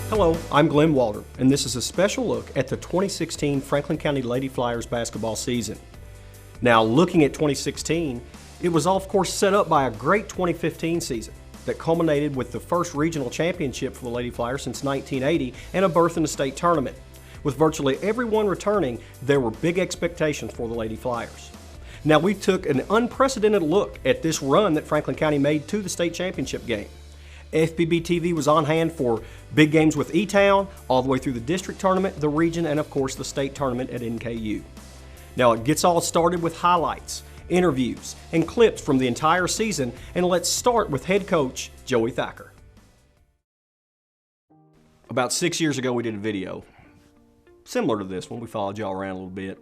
Hello, I'm Glenn Walter, and this is a special look at the 2016 Franklin County Lady Flyers basketball season. Now, looking at 2016, it was of course set up by a great 2015 season that culminated with the first regional championship for the Lady Flyers since 1980 and a berth in the state tournament. With virtually everyone returning, there were big expectations for the Lady Flyers. Now, we took an unprecedented look at this run that Franklin County made to the state championship game. FBB TV was on hand for big games with E-Town, all the way through the district tournament, the region, and of course the state tournament at NKU. Now it gets all started with highlights, interviews, and clips from the entire season, and let's start with head coach Joey Thacker. About 6 years ago we did a video similar to this one. We followed y'all around a little bit,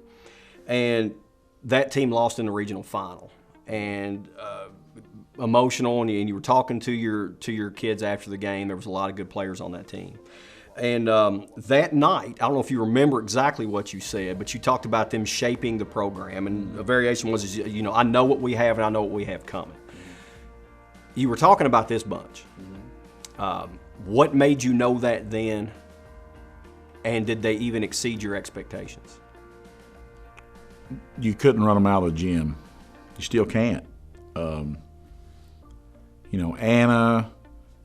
and that team lost in the regional final. And emotional, and you were talking to your kids after the game. There was a lot of good players on that team. And that night, I don't know if you remember exactly what you said, but you talked about them shaping the program, and a variation was, you know, I know what we have and I know what we have coming. You were talking about this bunch. What made you know that then, and did they even exceed your expectations? You couldn't run them out of the gym. You still can't. You know, Anna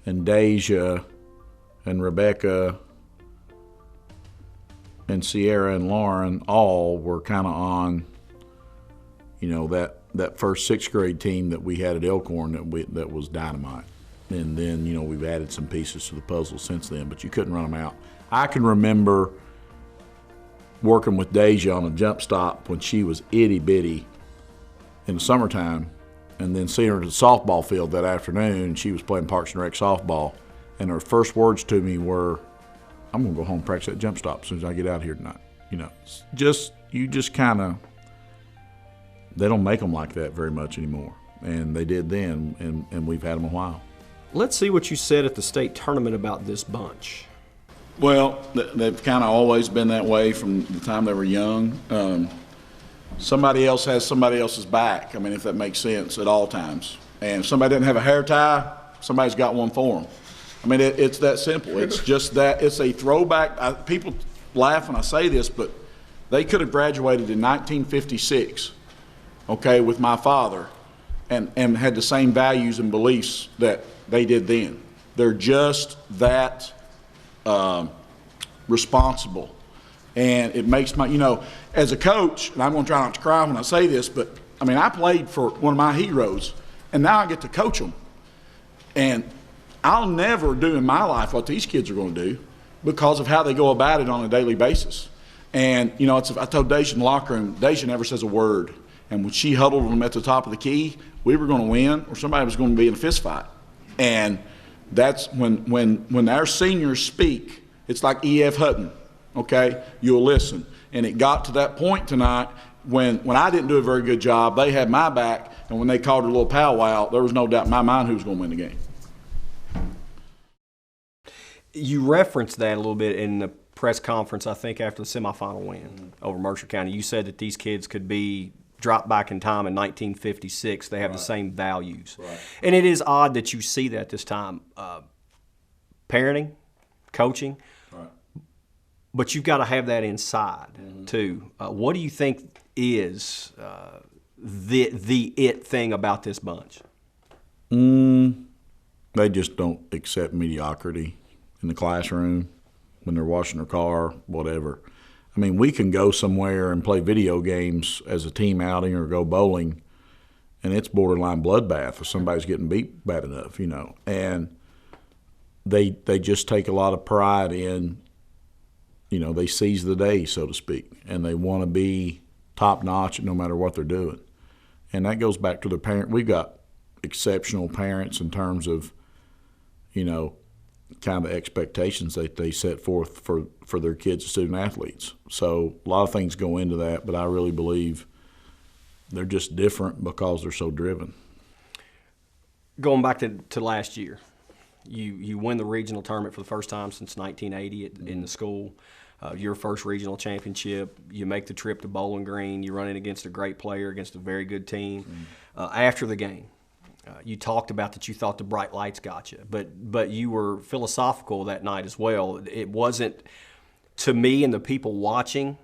and Deja and Rebecca and Sierra and Lauren all were kind of on, you know, that first sixth grade team that we had at Elkhorn that was dynamite. And then, you know, we've added some pieces to the puzzle since then, but you couldn't run them out. I can remember working with Deja on a jump stop when she was itty bitty in the summertime, and then seeing her at the softball field that afternoon. She was playing Parks and Rec softball, and her first words to me were, "I'm gonna go home and practice that jump stop as soon as I get out here tonight." You know, you just kind of, they don't make them like that very much anymore, and they did then, and we've had them a while. Let's see what you said at the state tournament about this bunch. Well, they've kind of always been that way from the time they were young. Somebody else has somebody else's back, I mean, if that makes sense, at all times. And if somebody doesn't have a hair tie, somebody's got one for them. I mean, it's that simple. It's just that, it's a throwback. People laugh when I say this, but they could have graduated in 1956, okay, with my father, and had the same values and beliefs that they did then. They're just that responsible. And it makes my, you know, as a coach, and I'm going to try not to cry when I say this, but I mean, I played for one of my heroes, and now I get to coach them. And I'll never do in my life what these kids are going to do because of how they go about it on a daily basis. And, you know, I told Deja in the locker room, Deja never says a word. And when she huddled them at the top of the key, we were going to win or somebody was going to be in a fist fight. And that's when our seniors speak, it's like E.F. Hutton. Okay, you'll listen. And it got to that point tonight when I didn't do a very good job, they had my back, and when they called a little powwow, there was no doubt in my mind who was going to win the game. You referenced that a little bit in the press conference, I think, after the semifinal win over Mercer County. You said that these kids could be dropped back in time in 1956. They have the same values. Right. And it is odd that you see that this time. Parenting, coaching, but you've got to have that inside too. What do you think is the it thing about this bunch? They just don't accept mediocrity in the classroom, when they're washing their car, whatever. I mean, we can go somewhere and play video games as a team outing or go bowling, and it's borderline bloodbath if somebody's getting beat bad enough, you know. And they just take a lot of pride in, you know, they seize the day, so to speak, and they want to be top-notch no matter what they're doing. And that goes back to the parent. We've got exceptional parents in terms of, you know, kind of expectations that they set forth for their kids as student athletes. So a lot of things go into that, but I really believe they're just different because they're so driven. Going back to last year, you win the regional tournament for the first time since 1980 in the school. Your first regional championship, you make the trip to Bowling Green, you run in against a great player, against a very good team. After the game, You talked about that you thought the bright lights got you, but you were philosophical that night as well. It wasn't, to me and the people watching,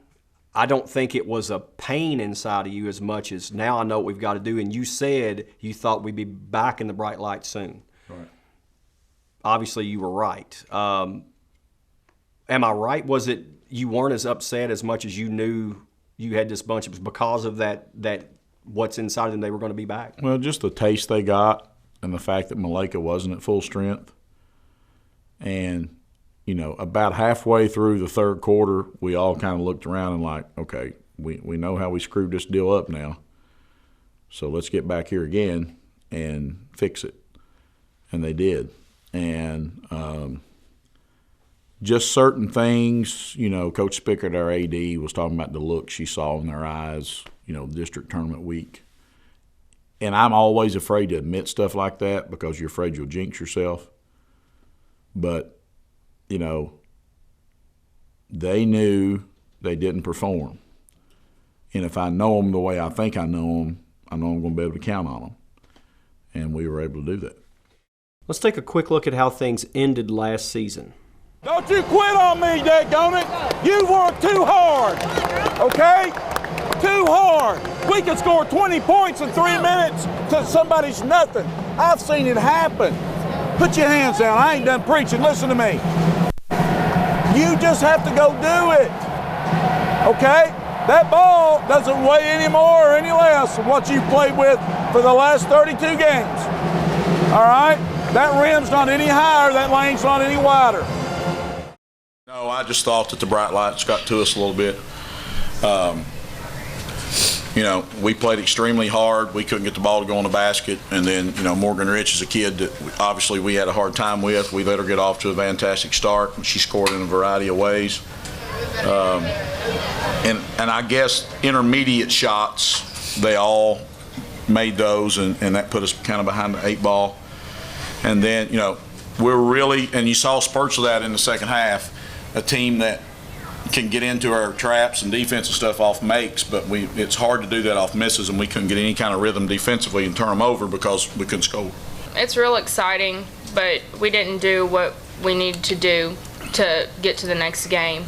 I don't think it was a pain inside of you as much as now I know what we've got to do. And you said you thought we'd be back in the bright light soon. Right. Obviously, you were right. Am I right? Was it you weren't as upset as much as you knew you had this bunch? It was because of that what's inside of them, they were going to be back? Well, just the taste they got and the fact that Malika wasn't at full strength. And, you know, about halfway through the third quarter, we all kind of looked around and like, okay, we know how we screwed this deal up now. So let's get back here again and fix it. And they did. And just certain things, you know, Coach Spickett, our AD, was talking about the look she saw in their eyes, you know, district tournament week. And I'm always afraid to admit stuff like that because you're afraid you'll jinx yourself. But, you know, they knew they didn't perform. And if I know them the way I think I know them, I know I'm going to be able to count on them. And we were able to do that. Let's take a quick look at how things ended last season. Don't you quit on me, daggone it. You work too hard, okay? Too hard. We can score 20 points in 3 minutes to somebody's nothing. I've seen it happen. Put your hands down. I ain't done preaching. Listen to me. You just have to go do it, okay? That ball doesn't weigh any more or any less than what you've played with for the last 32 games, all right? That rim's not any higher. That lane's not any wider. No, I just thought that the bright lights got to us a little bit. You know, we played extremely hard. We couldn't get the ball to go in the basket. And then, you know, Morgan Rich is a kid that obviously we had a hard time with. We let her get off to a fantastic start, and she scored in a variety of ways. And I guess intermediate shots, they all made those, and that put us kind of behind the 8 ball. And then, you know, we're really, and you saw spurts of that in the second half, a team that can get into our traps and defensive stuff off makes, but it's hard to do that off misses, and we couldn't get any kind of rhythm defensively and turn them over because we couldn't score. It's real exciting, but we didn't do what we needed to do to get to the next game.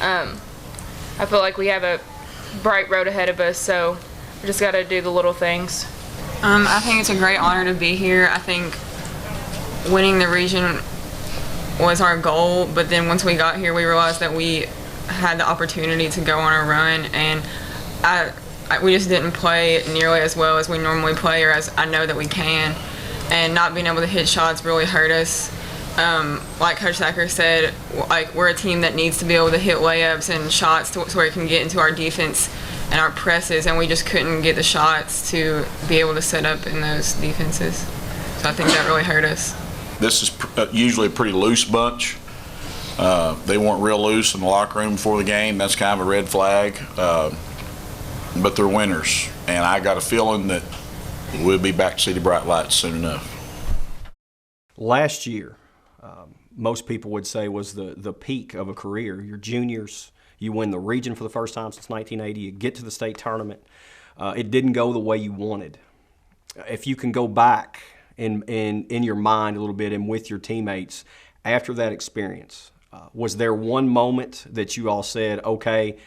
I feel like we have a bright road ahead of us, so we just got to do the little things. I think it's a great honor to be here. I think winning the region was our goal, but then once we got here, we realized that we had the opportunity to go on a run, and we just didn't play nearly as well as we normally play, or as I know that we can, and not being able to hit shots really hurt us. Like Coach Thacker said, like, we're a team that needs to be able to hit layups and shots to where it can get into our defense and our presses, and we just couldn't get the shots to be able to set up in those defenses. So I think that really hurt us. This is usually a pretty loose bunch. They weren't real loose in the locker room before the game. That's kind of a red flag. But they're winners, and I got a feeling that we'll be back to see the bright lights soon enough. Last year, most people would say was the peak of a career. Your juniors, you win the region for the first time since 1980. You get to the state tournament. It didn't go the way you wanted. If you can go back in your mind a little bit and with your teammates after that experience, was there one moment that you all said, okay,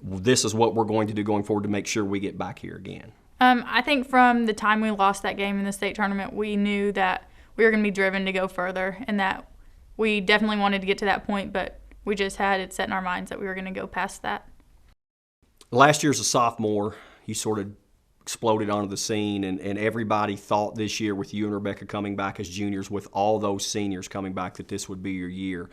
this is what we're going to do going forward to make sure we get back here again? I think from the time we lost that game in the state tournament, we knew that we were going to be driven to go further, and that we definitely wanted to get to that point, but we just had it set in our minds that we were going to go past that. Last year as a sophomore, you sort of exploded onto the scene, and everybody thought this year with you and Rebecca coming back as juniors, with all those seniors coming back, that this would be your year.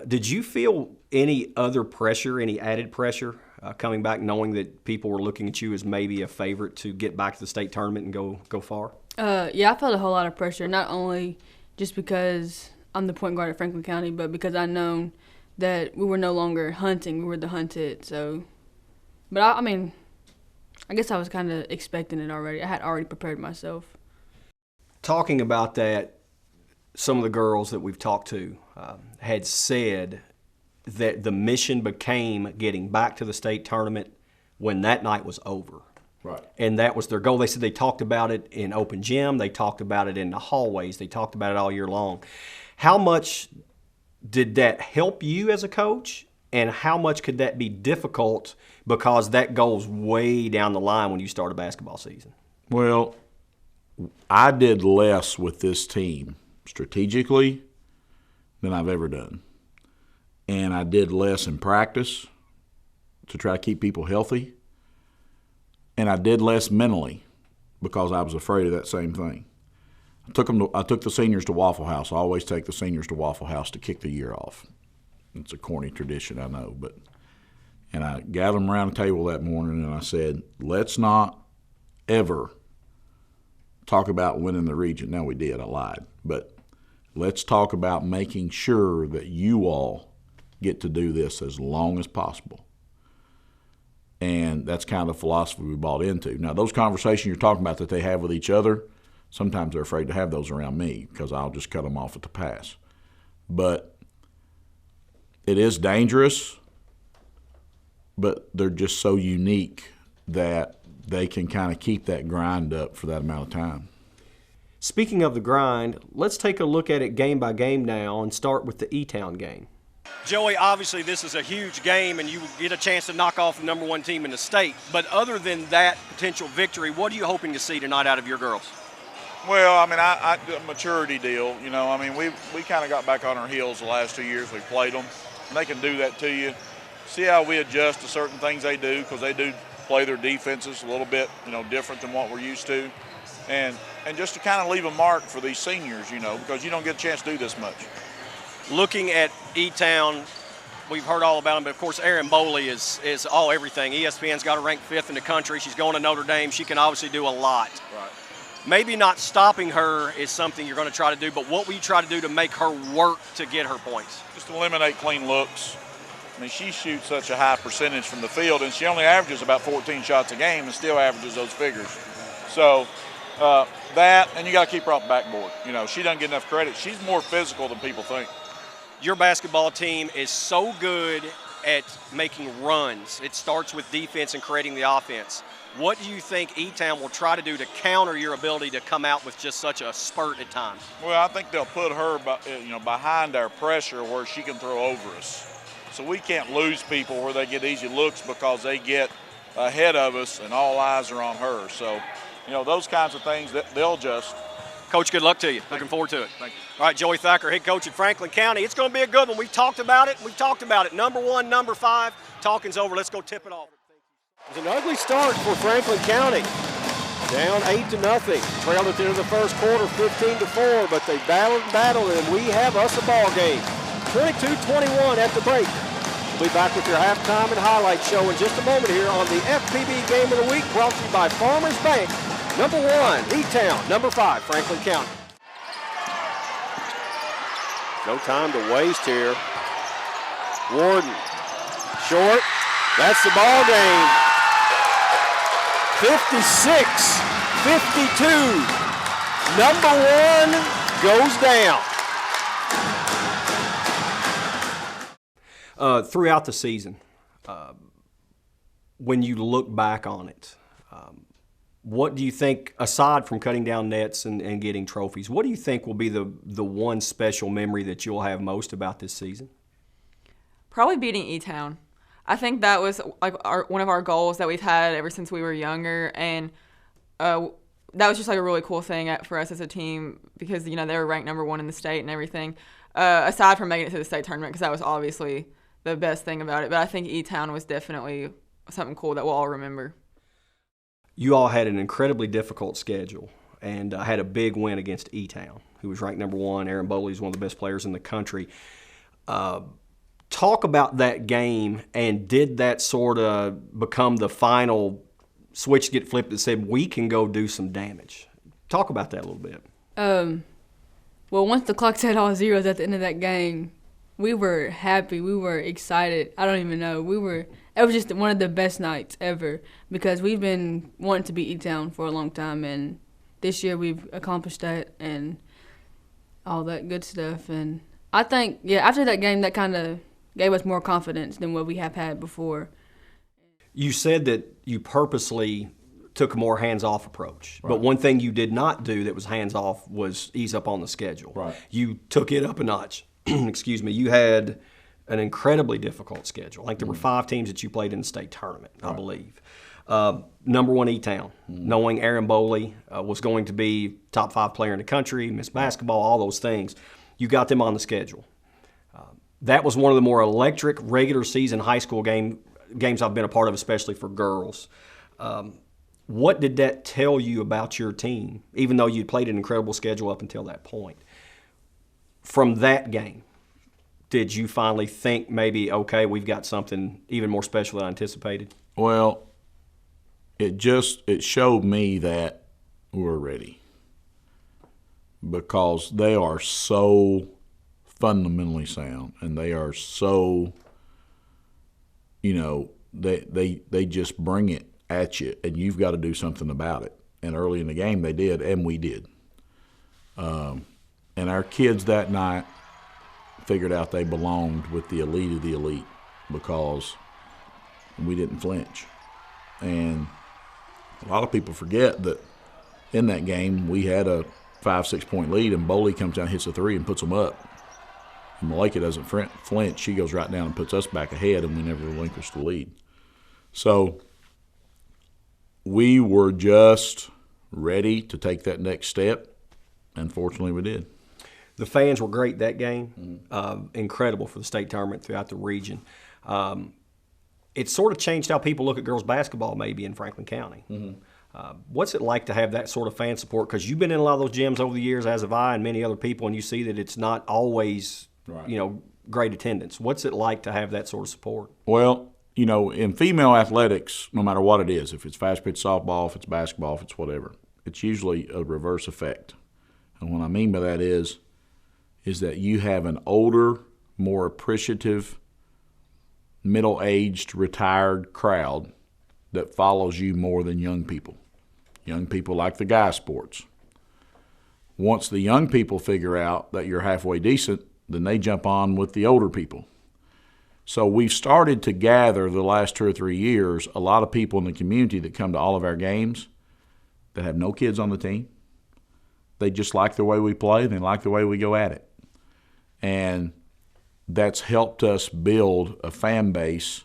Did you feel any other pressure, any added pressure coming back, knowing that people were looking at you as maybe a favorite to get back to the state tournament and go far? Yeah, I felt a whole lot of pressure, not only just because I'm the point guard at Franklin County, but because I known that we were no longer hunting, we were the hunted. So, but I mean, I guess I was kind of expecting it already. I had already prepared myself. Talking about that, some of the girls that we've talked to had said that the mission became getting back to the state tournament when that night was over. Right. And that was their goal. They said they talked about it in open gym. They talked about it in the hallways. They talked about it all year long. How much did that help you as a coach, and how much could that be difficult because that goes way down the line when you start a basketball season? Well, I did less with this team strategically than I've ever done. And I did less in practice to try to keep people healthy. And I did less mentally because I was afraid of that same thing. I took the seniors to Waffle House. I always take the seniors to Waffle House to kick the year off. It's a corny tradition, I know. And I gathered them around the table that morning and I said, let's not ever talk about winning the region. Now we did, I lied. But let's talk about making sure that you all get to do this as long as possible. And that's kind of the philosophy we bought into. Now, those conversations you're talking about that they have with each other, sometimes they're afraid to have those around me because I'll just cut them off at the pass. But it is dangerous, but they're just so unique that they can kind of keep that grind up for that amount of time. Speaking of the grind, let's take a look at it game by game now and start with the E-Town game. Joey, obviously this is a huge game and you get a chance to knock off the number one team in the state. But other than that potential victory, what are you hoping to see tonight out of your girls? Well, I mean, I a maturity deal. You know, I mean, we kind of got back on our heels the last 2 years we played them. And they can do that to you. See how we adjust to certain things they do, because they do play their defenses a little bit, you know, different than what we're used to. And just to kind of leave a mark for these seniors, you know, because you don't get a chance to do this much. Looking at E-Town, we've heard all about them, but of course Erin Boley is all everything. ESPN's got her ranked 5th in the country. She's going to Notre Dame. She can obviously do a lot. Right. Maybe not stopping her is something you're going to try to do, but what will you try to do to make her work to get her points? Just eliminate clean looks. I mean, she shoots such a high percentage from the field, and she only averages about 14 shots a game and still averages those figures. So that, and you got to keep her off the backboard. You know, she doesn't get enough credit. She's more physical than people think. Your basketball team is so good at making runs. It starts with defense and creating the offense. What do you think E-Town will try to do to counter your ability to come out with just such a spurt at times? Well, I think they'll put her, behind our pressure where she can throw over us. So we can't lose people where they get easy looks because they get ahead of us and all eyes are on her. So, you know, those kinds of things that they'll adjust. Coach, good luck to you. Looking forward to it. Thank you. All right, Joey Thacker, head coach at Franklin County. It's going to be a good one. We've talked about it. Number 1, number 5. Talking's over. Let's go tip it off. It was an ugly start for Franklin County. Down 8-0. Trailed at the end of the first quarter, 15-4, but they battled, and we have us a ball game. 22-21 at the break. We'll be back with your halftime and highlight show in just a moment here on the FPB Game of the Week, brought to you by Farmers Bank. Number 1, E-Town. Number 5, Franklin County. No time to waste here. Warden, short. That's the ball game. 56-52. Number 1 goes down. Throughout the season, when you look back on it, what do you think, aside from cutting down nets and getting trophies, what do you think will be the one special memory that you'll have most about this season? Probably beating E-Town. I think that was like one of our goals that we've had ever since we were younger, and that was just like a really cool thing for us as a team because, you know, they were ranked number 1 in the state and everything, aside from making it to the state tournament, because that was obviously the best thing about it. But I think E-Town was definitely something cool that we'll all remember. You all had an incredibly difficult schedule and had a big win against E-Town, who was ranked number 1. Erin Boley is one of the best players in the country. Talk about that game, and did that sort of become the final switch to get flipped that said we can go do some damage? Talk about that a little bit. Well, once the clock said all zeros at the end of that game, we were happy. We were excited. I don't even know. It was just one of the best nights ever because we've been wanting to beat E-Town for a long time, and this year we've accomplished that and all that good stuff. And I think, after that game, that kind of gave us more confidence than what we have had before. You said that you purposely took a more hands-off approach. Right. But one thing you did not do that was hands-off was ease up on the schedule. Right. You took it up a notch. Excuse me. You had an incredibly difficult schedule. I think there were 5 teams that you played in the state tournament, I believe. Number 1 E-Town, knowing Aaron Boley was going to be top 5 player in the country, Miss Basketball, all those things. You got them on the schedule. That was one of the more electric regular season high school games I've been a part of, especially for girls. What did that tell you about your team, even though you'd played an incredible schedule up until that point? From that game, did you finally think maybe, okay, we've got something even more special than I anticipated? Well, it showed me that we're ready, because they are so fundamentally sound, and they are so, they just bring it at you, and you've got to do something about it. And early in the game they did, and we did. And our kids that night figured out they belonged with the elite of the elite, because we didn't flinch. And a lot of people forget that in that game we had a 5-6 point lead, and Boley comes down, hits a 3, and puts them up. And Malika doesn't flinch. She goes right down and puts us back ahead, and we never relinquished the lead. So we were just ready to take that next step, and fortunately we did. The fans were great that game, incredible for the state tournament throughout the region. It sort of changed how people look at girls basketball maybe in Franklin County. What's it like to have that sort of fan support? Because you've been in a lot of those gyms over the years, as have I and many other people, and you see that it's not always great attendance. What's it like to have that sort of support? Well, in female athletics, no matter what it is, if it's fast pitch softball, if it's basketball, if it's whatever, it's usually a reverse effect. And what I mean by that is that you have an older, more appreciative, middle-aged, retired crowd that follows you more than young people. Young people like the guy sports. Once the young people figure out that you're halfway decent, then they jump on with the older people. So we've started to gather the last 2 or 3 years a lot of people in the community that come to all of our games that have no kids on the team. They just like the way we play, and they like the way we go at it. And that's helped us build a fan base,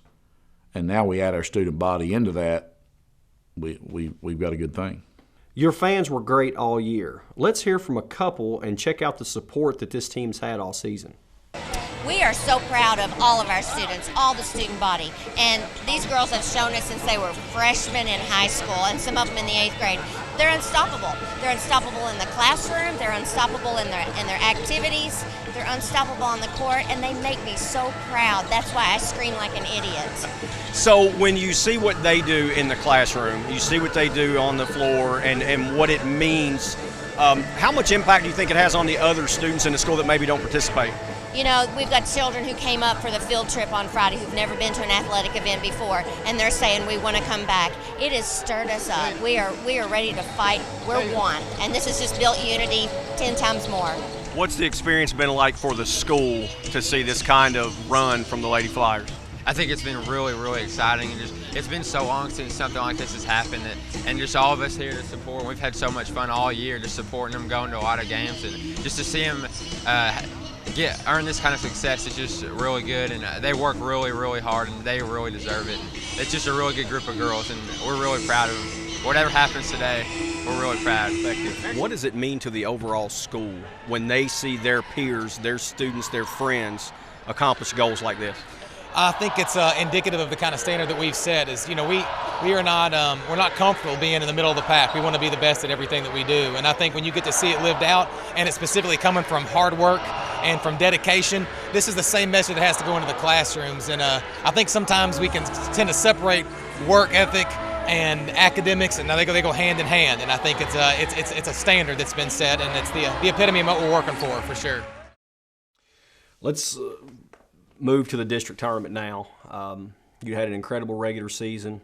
and now we add our student body into that. We've got a good thing. Your fans were great all year. Let's hear from a couple and check out the support that this team's had all season. We are so proud of all of our students, all the student body. And these girls have shown us since they were freshmen in high school, and some of them in the 8th grade. They're unstoppable. They're unstoppable in the classroom. They're unstoppable in their activities. They're unstoppable on the court, and they make me so proud. That's why I scream like an idiot. So when you see what they do in the classroom, you see what they do on the floor and what it means, how much impact do you think it has on the other students in the school that maybe don't participate? We've got children who came up for the field trip on Friday who've never been to an athletic event before, and they're saying we want to come back. It has stirred us up. We are ready to fight. We're one, and this has just built unity 10 times more. What's the experience been like for the school to see this kind of run from the Lady Flyers? I think it's been really, really exciting, and it's been so long since something like this has happened, and just all of us here to support. We've had so much fun all year just supporting them, going to a lot of games, and just to see them earn this kind of success is just really good, and they work really, really hard, and they really deserve it. It's just a really good group of girls, and we're really proud of them. Whatever happens today, we're really proud. Thank you. What does it mean to the overall school when they see their peers, their students, their friends accomplish goals like this? I think it's indicative of the kind of standard that we've set. Is we are not we're not comfortable being in the middle of the pack. We want to be the best at everything that we do, and I think when you get to see it lived out, and it's specifically coming from hard work and from dedication, this is the same message that has to go into the classrooms. And I think sometimes we can tend to separate work ethic and academics, and now they go hand in hand. And I think it's a standard that's been set, and it's the epitome of what we're working for sure. Let's move to the district tournament now. You had an incredible regular season.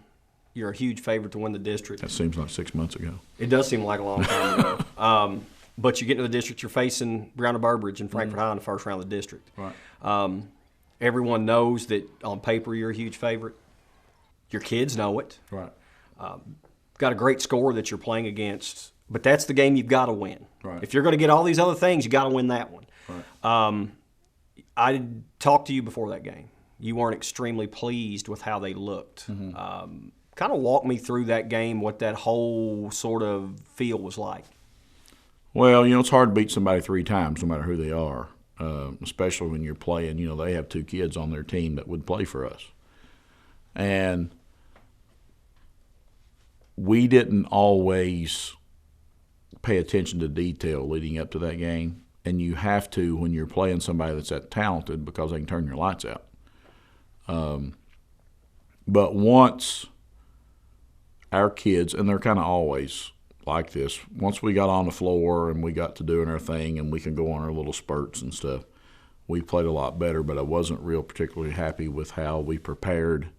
You're a huge favorite to win the district. That seems like 6 months ago. It does seem like a long time ago. But you get into the district, you're facing Brianna Burbridge and Frankfort High in the first round of the district. Right. Everyone knows that on paper you're a huge favorite. Your kids know it. Right. got a great score that you're playing against, but that's the game you've got to win. Right. If you're going to get all these other things, you got to win that one. Right. I talked to you before that game. You weren't extremely pleased with how they looked. Mm-hmm. Kind of walk me through that game, what that whole sort of feel was like. Well, it's hard to beat somebody 3 times, no matter who they are, especially when you're playing. They have 2 kids on their team that would play for us. And we didn't always pay attention to detail leading up to that game. And you have to when you're playing somebody that's that talented, because they can turn your lights out. But once our kids, and they're kind of always like this, once we got on the floor and we got to doing our thing and we can go on our little spurts and stuff, we played a lot better. But I wasn't real particularly happy with how we prepared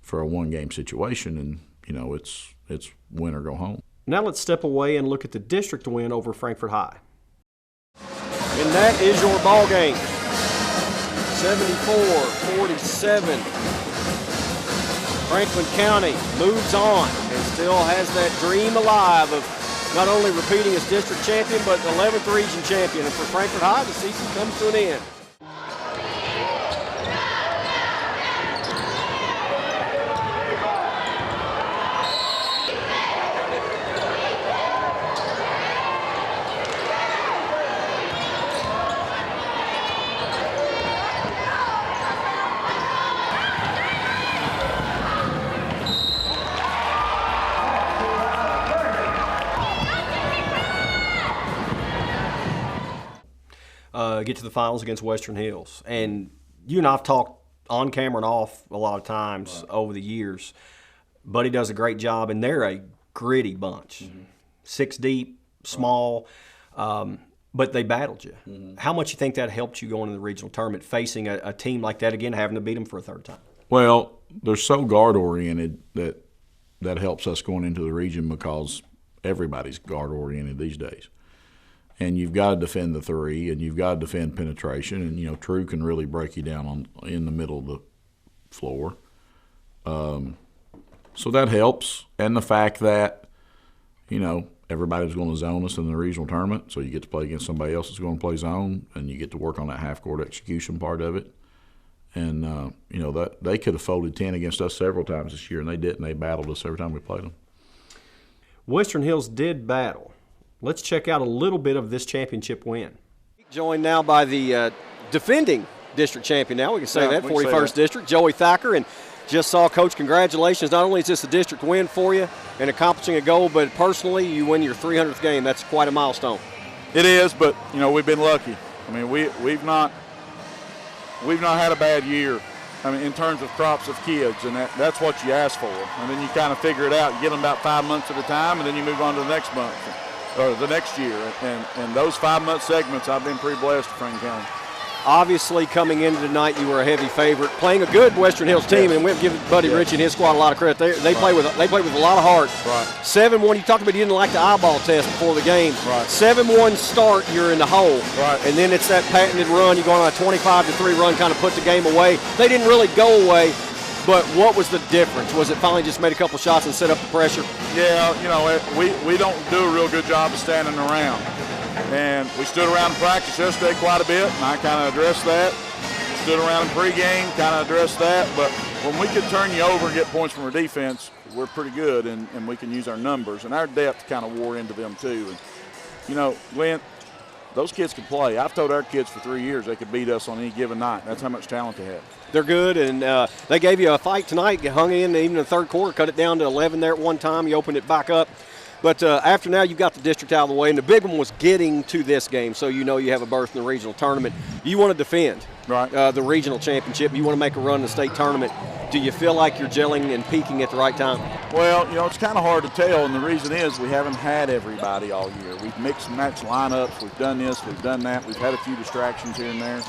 for a 1-game situation. And, it's win or go home. Now let's step away and look at the district win over Frankfort High. And that is your ball game. 74-47. Franklin County moves on and still has that dream alive of not only repeating as district champion, but 11th region champion. And for Frankfort High, the season comes to an end. Get to the finals against Western Hills. And you and I have talked on camera and off a lot of times over the years. Buddy does a great job, and they're a gritty bunch. 6 deep, small, but they battled you. How much you think that helped you going into the regional tournament, facing a team like that again, having to beat them for a 3rd time? Well, they're so guard-oriented that helps us going into the region, because everybody's guard-oriented these days. And you've got to defend the 3, and you've got to defend penetration. And, True can really break you down in the middle of the floor. So that helps. And the fact that, everybody's going to zone us in the regional tournament, so you get to play against somebody else that's going to play zone, and you get to work on that half-court execution part of it. And, that they could have folded 10 against us several times this year, and they didn't. They battled us every time we played them. Western Hills did battle. Let's check out a little bit of this championship win. Joined now by the defending district champion now, we can say that, 41st District, Joey Thacker. And just saw, Coach, congratulations. Not only is this a district win for you and accomplishing a goal, but personally you win your 300th game. That's quite a milestone. It is, but, we've been lucky. I mean, we've not had a bad year. I mean, in terms of crops of kids, and that's what you ask for. And then you kind of figure it out. You get them about 5 months at a time, and then you move on to the next month. Or the next year, and those 5-month segments, I've been pretty blessed at Franklin County. Obviously, coming into tonight, you were a heavy favorite, playing a good Western Hills team, and we'll give Buddy Ritchie and his squad a lot of credit. They play with a lot of heart. Right. 7-1. You talked about you didn't like the eyeball test before the game. Right. 7-1 start, you're in the hole. Right. And then it's that patented run. You go on a 25-3 run, kind of put the game away. They didn't really go away. But what was the difference? Was it finally just made a couple shots and set up the pressure? Yeah, we don't do a real good job of standing around. And we stood around in practice yesterday quite a bit, and I kind of addressed that. Stood around in pregame, kind of addressed that. But when we can turn you over and get points from our defense, we're pretty good, and we can use our numbers. And our depth kind of wore into them too. And, Glenn, those kids can play. I've told our kids for 3 years they could beat us on any given night. That's how much talent they have. They're good, and they gave you a fight tonight. You hung in even in the 3rd quarter, cut it down to 11 there at one time. You opened it back up. But after now, you've got the district out of the way, and the big one was getting to this game, so you know you have a berth in the regional tournament. You want to defend the regional championship. You want to make a run in the state tournament. Do you feel like you're gelling and peaking at the right time? Well, it's kind of hard to tell, and the reason is we haven't had everybody all year. We've mixed and matched lineups. We've done this. We've done that. We've had a few distractions here and there.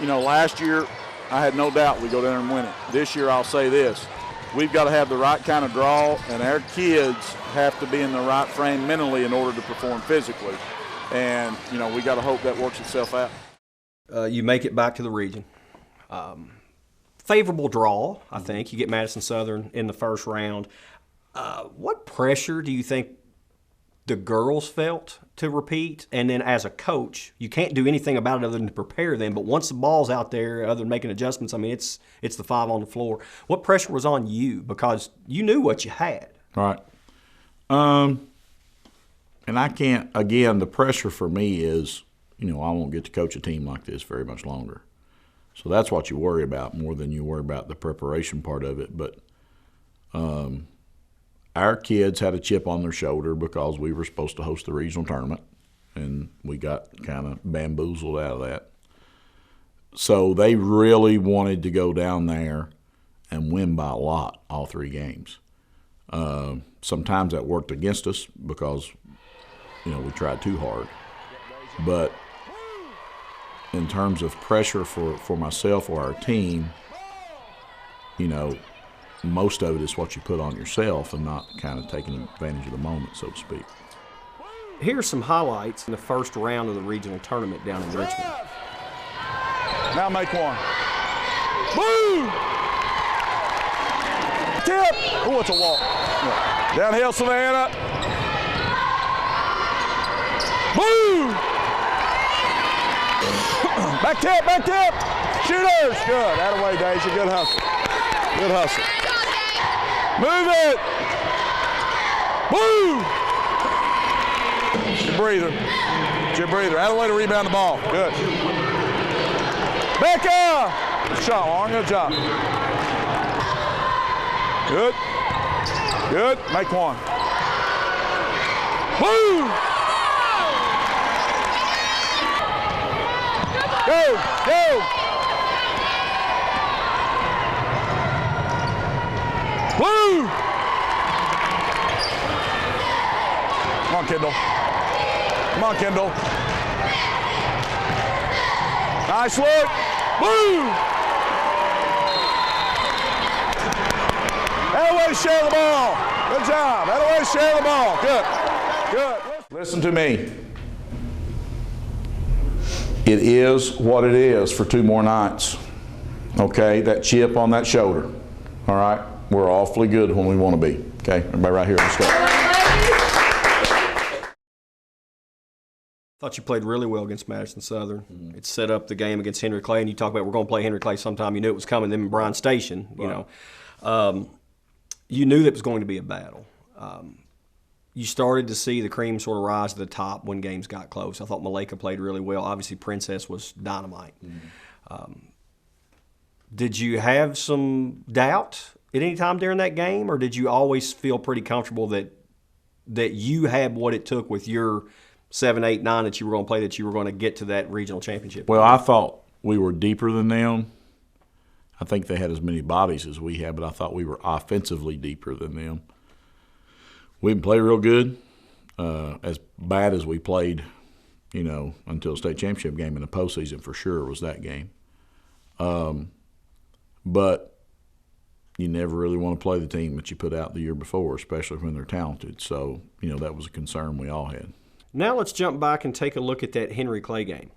Last year, I had no doubt we'd go down and win it. This year, I'll say this. We've got to have the right kind of draw, and our kids have to be in the right frame mentally in order to perform physically. And, we got to hope that works itself out. You make it back to the region. Favorable draw, I think. You get Madison Southern in the first round. What pressure do you think the girls felt to repeat? And then as a coach, you can't do anything about it other than to prepare them. But once the ball's out there, other than making adjustments, I mean, it's the 5 on the floor. What pressure was on you? Because you knew what you had. Right. And I can't, again, the pressure for me is, I won't get to coach a team like this very much longer. So that's what you worry about more than you worry about the preparation part of it. But our kids had a chip on their shoulder because we were supposed to host the regional tournament, and we got kind of bamboozled out of that. So they really wanted to go down there and win by a lot all 3 games. Sometimes that worked against us because, we tried too hard. But in terms of pressure for myself or our team, most of it is what you put on yourself and not kind of taking advantage of the moment, so to speak. Here's some highlights in the first round of the regional tournament down in Richmond. Now make one. Boom! Tip! Oh, it's a walk. Yeah. Downhill, Savannah. Boom! Back tip, back tip! Shooters! Good. That away, Deja. Good hustle. Good hustle. Move it! Boom! Good breather. Good breather. That way to rebound the ball. Good. Becca! Good shot, Lauren. Good job. Good. Good. Make one. Boom! Go! Go! Woo! Come on, Kendall. Come on, Kendall. Nice look. Woo! That way to share the ball. Good job. That way to share the ball. Good. Good. Listen to me. It is what it is for 2 more nights. Okay? That chip on that shoulder. All right? We're awfully good when we want to be. Okay? Everybody right here, let's go. Thought you played really well against Madison Southern. It set up the game against Henry Clay, and you talk about we're going to play Henry Clay sometime. You knew it was coming. Them in Bryan Station, Right. You knew that it was going to be a battle. You started to see the cream sort of rise to the top when games got close. I thought Malika played really well. Obviously, Princess was dynamite. Did you have some doubt at any time during that game, or did you always feel pretty comfortable that you had what it took with your 7, 8, 9 that you were going to play, that you were going to get to that regional championship? Well, I thought we were deeper than them. I think they had as many bodies as we had, but I thought we were offensively deeper than them. We didn't play real good, as bad as we played, until state championship game in the postseason for sure was that game. But you never really want to play the team that you put out the year before, especially when they're talented. So, that was a concern we all had. Now let's jump back and take a look at that Henry Clay game.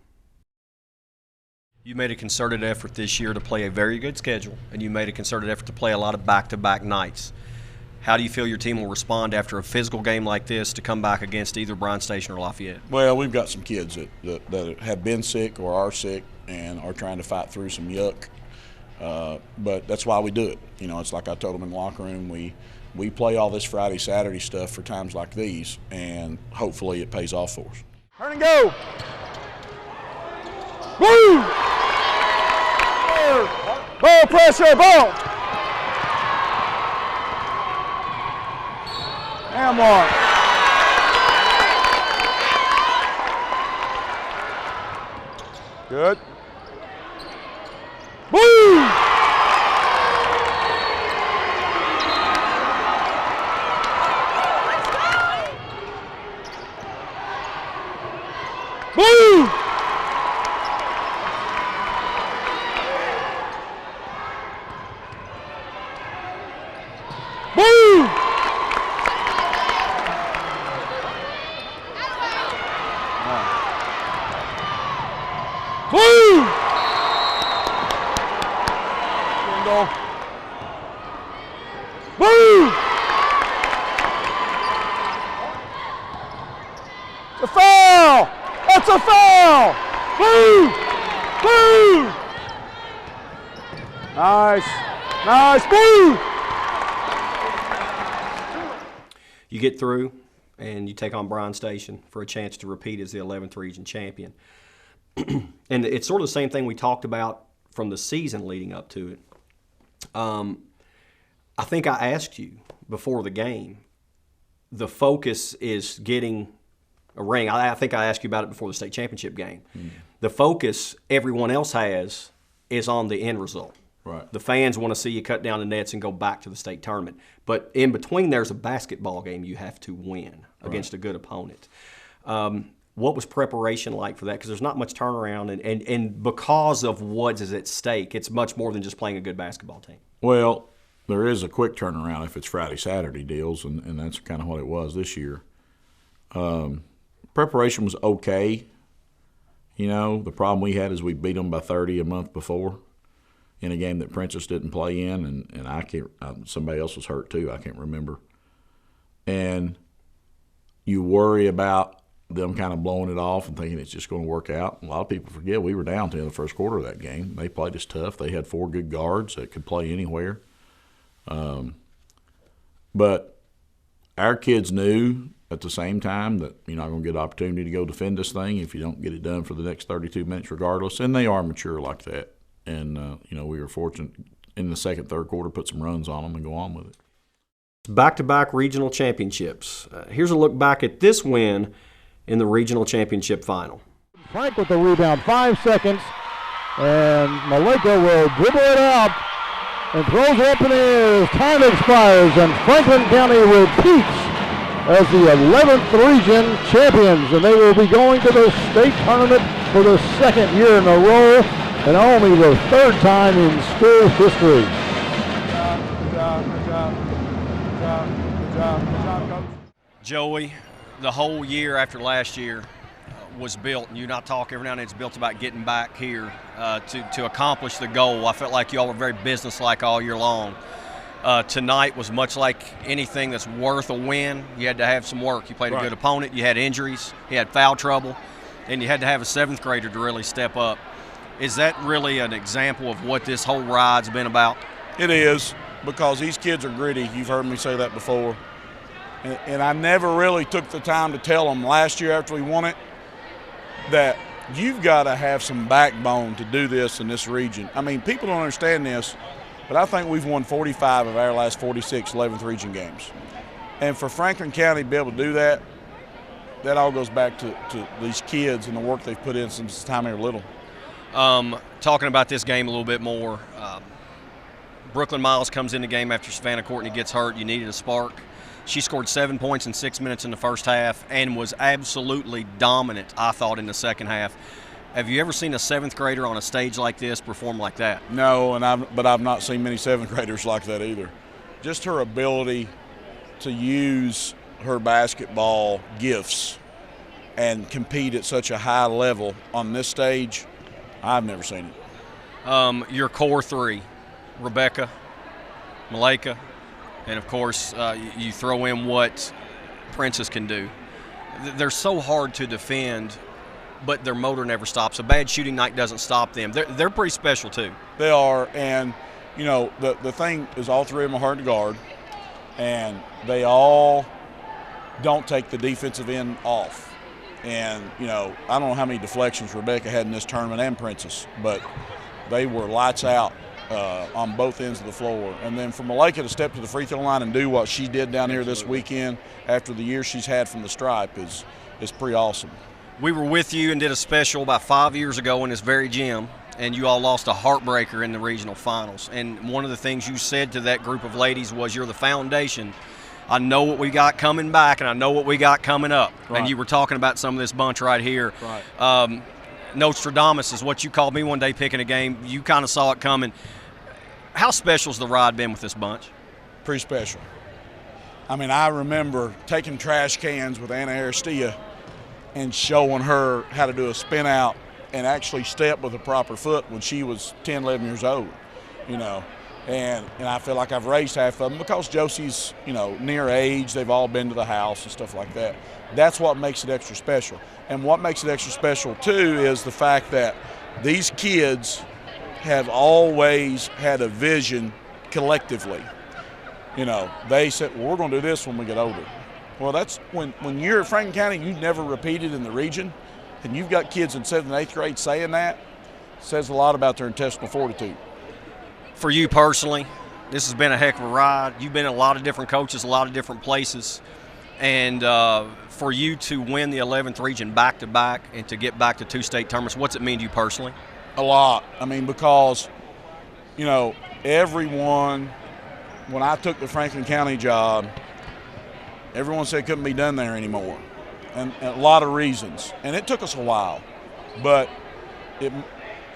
You made a concerted effort this year to play a very good schedule, and you made a concerted effort to play a lot of back-to-back nights. How do you feel your team will respond after a physical game like this to come back against either Bryan Station or Lafayette? Well, we've got some kids that have been sick or are sick and are trying to fight through some yuck. But that's why we do it. It's like I told them in the locker room, we play all this Friday, Saturday stuff for times like these, and hopefully it pays off for us. Turn and go. Woo! Ball pressure, ball. And one. Good. Woo! Woo! Woo! Woo! Woo! Boo! Boo! Nice. Nice. Boo! You get through, and you take on Bryan Station for a chance to repeat as the 11th region champion. And it's sort of the same thing we talked about from the season leading up to it. I think I asked you before the game, the focus is getting a ring. I think I asked you about it before the state championship game. The focus everyone else has is on the end result. Right. The fans want to see you cut down the nets and go back to the state tournament. But in between, there's a basketball game you have to win against a good opponent. What was preparation like for that? Because there's not much turnaround, and because of what is at stake, it's much more than just playing a good basketball team. Well, there is a quick turnaround if it's Friday, Saturday deals, and that's kind of what it was this year. Preparation was okay. You know, the problem we had is we beat them by 30 a month before in a game that Princess didn't play in, and I can't. Somebody else was hurt too. I can't remember. And you worry about them kind of blowing it off and thinking it's just going to work out. A lot of people forget we were down to in the first quarter of that game. They played us tough. They had 4 good guards that could play anywhere. But our kids knew at the same time that you're not going to get an opportunity to go defend this thing if you don't get it done for the next 32 minutes regardless. And they are mature like that. And, you know, we were fortunate in the second, third quarter, put some runs on them and go on with it. Back-to-back regional championships. Here's a look back at this win in the regional championship final. Frank with the rebound, 5 seconds, and Maleka will dribble it out and throws it up in the air as time expires, and Franklin County repeats as the 11th region champions, and they will be going to the state tournament for the 2nd year in a row and only the 3rd time in school history. Good job, Coach. Joey, the whole year after last year was built, and you and I talk every now and then, it's built about getting back here to accomplish the goal. I felt like you all were very businesslike all year long. Tonight was much like anything that's worth a win. You had to have some work. You played a good opponent. You had injuries. You had foul trouble. And you had to have a 7th grader to really step up. Is that really an example of what this whole ride's been about? It is, because these kids are gritty. You've heard me say that before. And I never really took the time to tell them last year after we won it that you've got to have some backbone to do this in this region. I mean, people don't understand this, but I think we've won 45 of our last 46 11th region games. And for Franklin County to be able to do that, that all goes back to these kids and the work they've put in since the time they were little. Talking about this game a little bit more, Brooklyn Miles comes in the game after Savannah Courtney gets hurt. You needed a spark. She scored 7 points in 6 minutes in the first half and was absolutely dominant, I thought, in the second half. Have you ever seen a 7th grader on a stage like this perform like that? No, but I've not seen many 7th graders like that either. Just her ability to use her basketball gifts and compete at such a high level on this stage, I've never seen it. Your core 3, Rebecca, Maleka, and, of course, you throw in what Princess can do. They're so hard to defend, but their motor never stops. A bad shooting night doesn't stop them. They're pretty special, too. They are, and, you know, the thing is all 3 of them are hard to guard, and they all don't take the defensive end off. And, you know, I don't know how many deflections Rebecca had in this tournament and Princess, but they were lights out on both ends of the floor. And then for Maleka to step to the free throw line and do what she did down here this weekend after the year she's had from the stripe is pretty awesome. We were with you and did a special about 5 years ago in this very gym, and you all lost a heartbreaker in the regional finals. And one of the things you said to that group of ladies was, you're the foundation. I know what we got coming back, and I know what we got coming up. Right. And you were talking about some of this bunch right here. Right. Nostradamus is what you called me one day picking a game. You kind of saw it coming. How special's the ride been with this bunch? Pretty special. I mean, I remember taking trash cans with Anna Aristia and showing her how to do a spin out and actually step with a proper foot when she was 10, 11 years old, you know. And I feel like I've raised half of them because Josie's, near age. They've all been to the house and stuff like that. That's what makes it extra special. And what makes it extra special, too, is the fact that these kids have always had a vision collectively. They said, well, we're going to do this when we get older. Well, that's when you're at Franklin County, you've never repeated in the region, and you've got kids in 7th and 8th grade saying that, says a lot about their intestinal fortitude. For you personally, this has been a heck of a ride. You've been a lot of different coaches, a lot of different places. And for you to win the 11th region back-to-back and to get back to 2 state tournaments, what's it mean to you personally? A lot. Because, everyone, when I took the Franklin County job, everyone said it couldn't be done there anymore. And a lot of reasons. And it took us a while. But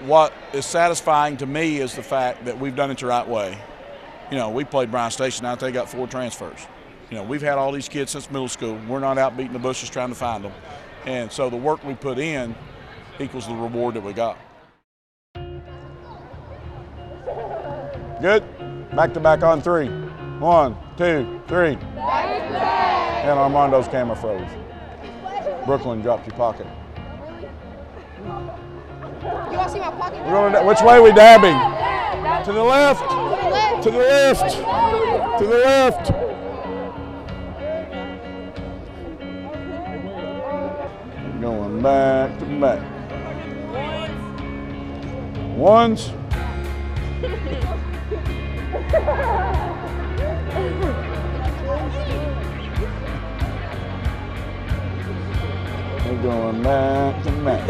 what is satisfying to me is the fact that we've done it the right way. We played Bryan Station, now they got 4 transfers. We've had all these kids since middle school. We're not out beating the bushes trying to find them. And so the work we put in equals the reward that we got. Good. Back-to-back on 3. 1, 2, 3. And Armando's camera froze. Brooklyn dropped your pocket. You want to see my pocket? Which way are we dabbing? To the left. To the left. To the left. Going back to back. Ones. We're going back to back.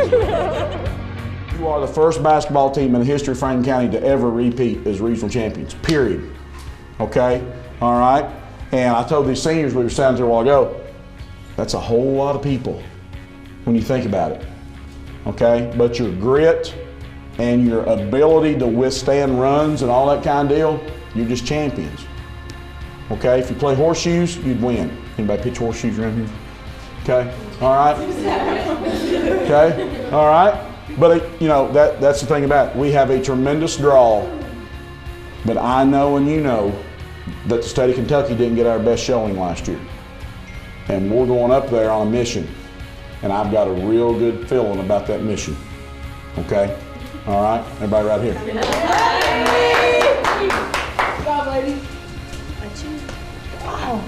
You are the first basketball team in the history of Franklin County to ever repeat as regional champions, period. Okay? All right? And I told these seniors we were standing there a while ago, that's a whole lot of people when you think about it. Okay? But your grit and your ability to withstand runs and all that kind of deal, you're just champions. Okay? If you play horseshoes, you'd win. Anybody pitch horseshoes around here? Okay? All right? Okay? All right? But, that's the thing about it. We have a tremendous draw, but I know and you know that the state of Kentucky didn't get our best showing last year. And we're going up there on a mission, and I've got a real good feeling about that mission. Okay? All right? Everybody right here. Good job, ladies. Wow.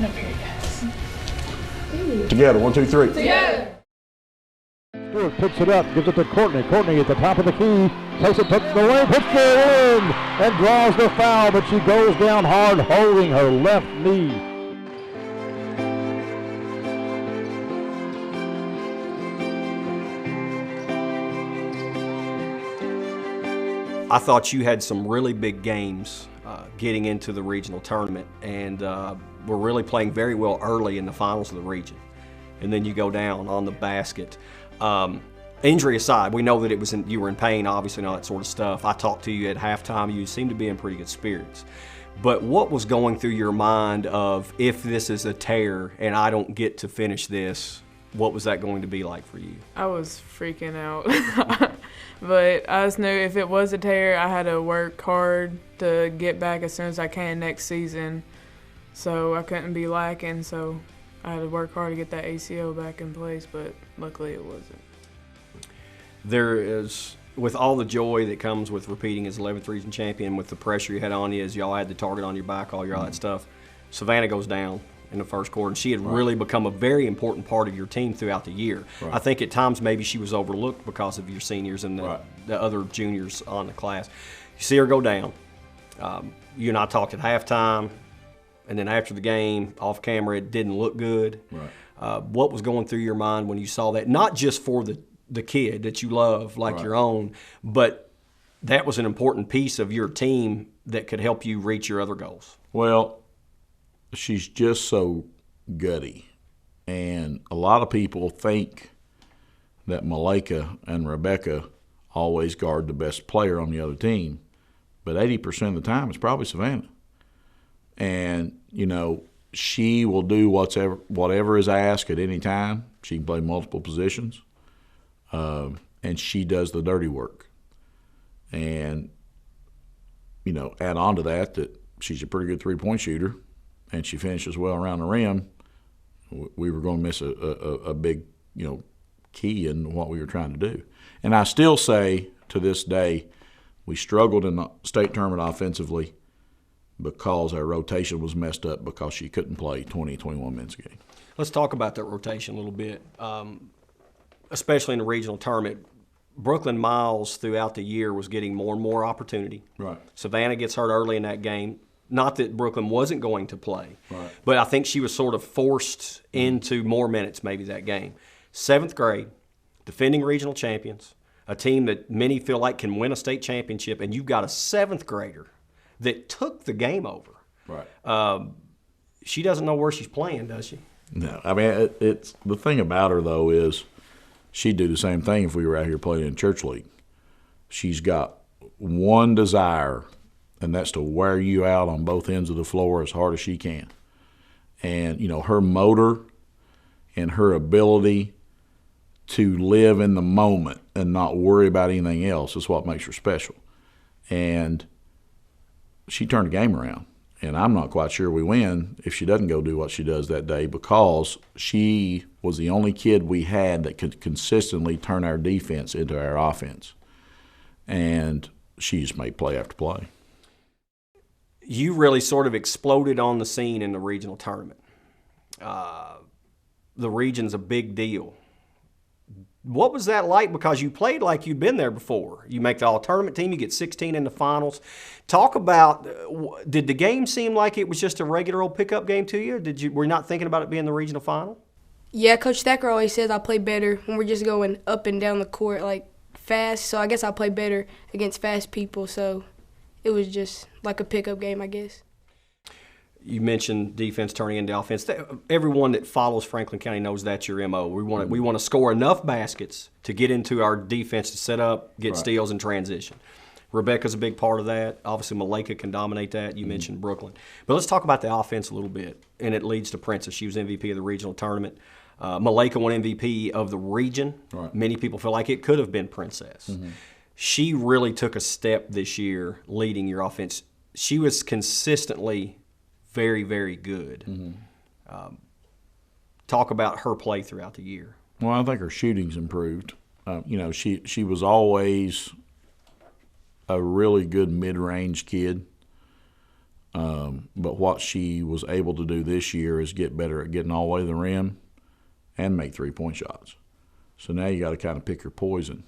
Together, 1, 2, 3. Together. Stewart picks it up, gives it to Courtney. Courtney at the top of the key, takes it, puts the lane, puts it in, and draws the foul, but she goes down hard, holding her left knee. I thought you had some really big games getting into the regional tournament, and were really playing very well early in the finals of the region. And then you go down on the basket. Injury aside, we know that you were in pain, obviously, and all that sort of stuff. I talked to you at halftime. You seemed to be in pretty good spirits. But what was going through your mind of, if this is a tear and I don't get to finish this, what was that going to be like for you? I was freaking out. But I just knew if it was a tear, I had to work hard to get back as soon as I can next season. So I couldn't be lacking, so I had to work hard to get that ACL back in place, but luckily it wasn't. There is, with all the joy that comes with repeating as 11th region champion, with the pressure you had on you as y'all had the target on your back, all that stuff, Savannah goes down in the first quarter, and she had really become a very important part of your team throughout the year. I think at times maybe she was overlooked because of your seniors and the other juniors on the class. You see her go down. You and I talked at halftime, and then after the game, off camera, it didn't look good. What was going through your mind when you saw that? Not just for the kid that you love like your own, but that was an important piece of your team that could help you reach your other goals. Well, she's just so gutty. And a lot of people think that Malika and Rebecca always guard the best player on the other team, but 80% of the time it's probably Savannah. And, she will do whatever is asked at any time. She can play multiple positions. And she does the dirty work. And add on to that she's a pretty good three-point shooter, and she finishes well around the rim, we were going to miss a big, key in what we were trying to do. And I still say to this day, we struggled in the state tournament offensively because our rotation was messed up because she couldn't play 20, 21 minutes a game. Let's talk about that rotation a little bit, especially in the regional tournament. Brooklyn Miles throughout the year was getting more and more opportunity. Right. Savannah gets hurt early in that game. Not that Brooklyn wasn't going to play, right, but I think she was sort of forced into more minutes maybe that game. 7th grade, defending regional champions, a team that many feel like can win a state championship, and you've got a 7th grader that took the game over. Right. She doesn't know where she's playing, does she? No. I mean, it's the thing about her, though, is she'd do the same thing if we were out here playing in church league. She's got one desire, and that's to wear you out on both ends of the floor as hard as she can. And, her motor and her ability to live in the moment and not worry about anything else is what makes her special. And she turned the game around. And I'm not quite sure we win if she doesn't go do what she does that day, because she was the only kid we had that could consistently turn our defense into our offense. And she's made play after play. You really sort of exploded on the scene in the regional tournament. The region's a big deal. What was that like? Because you played like you'd been there before. You make the all-tournament team, you get 16 in the finals. Talk about, did the game seem like it was just a regular old pickup game to you? Were you not thinking about it being the regional final? Yeah, Coach Thacker always says I play better when we're just going up and down the court like fast. So I guess I play better against fast people. So it was just like a pickup game, I guess. You mentioned defense turning into offense. Everyone that follows Franklin County knows that's your MO. We want to score enough baskets to get into our defense to set up, get steals, and transition. Rebecca's a big part of that. Obviously, Malika can dominate that. You mentioned Brooklyn. But let's talk about the offense a little bit, and it leads to Princess. She was MVP of the regional tournament. Malika won MVP of the region. Right. Many people feel like it could have been Princess. Mm-hmm. She really took a step this year leading your offense. She was consistently very, very good. Mm-hmm. Talk about her play throughout the year. Well, I think her shooting's improved. She was always a really good mid-range kid. But what she was able to do this year is get better at getting all the way to the rim and make three-point shots. So now you got to kind of pick your poison.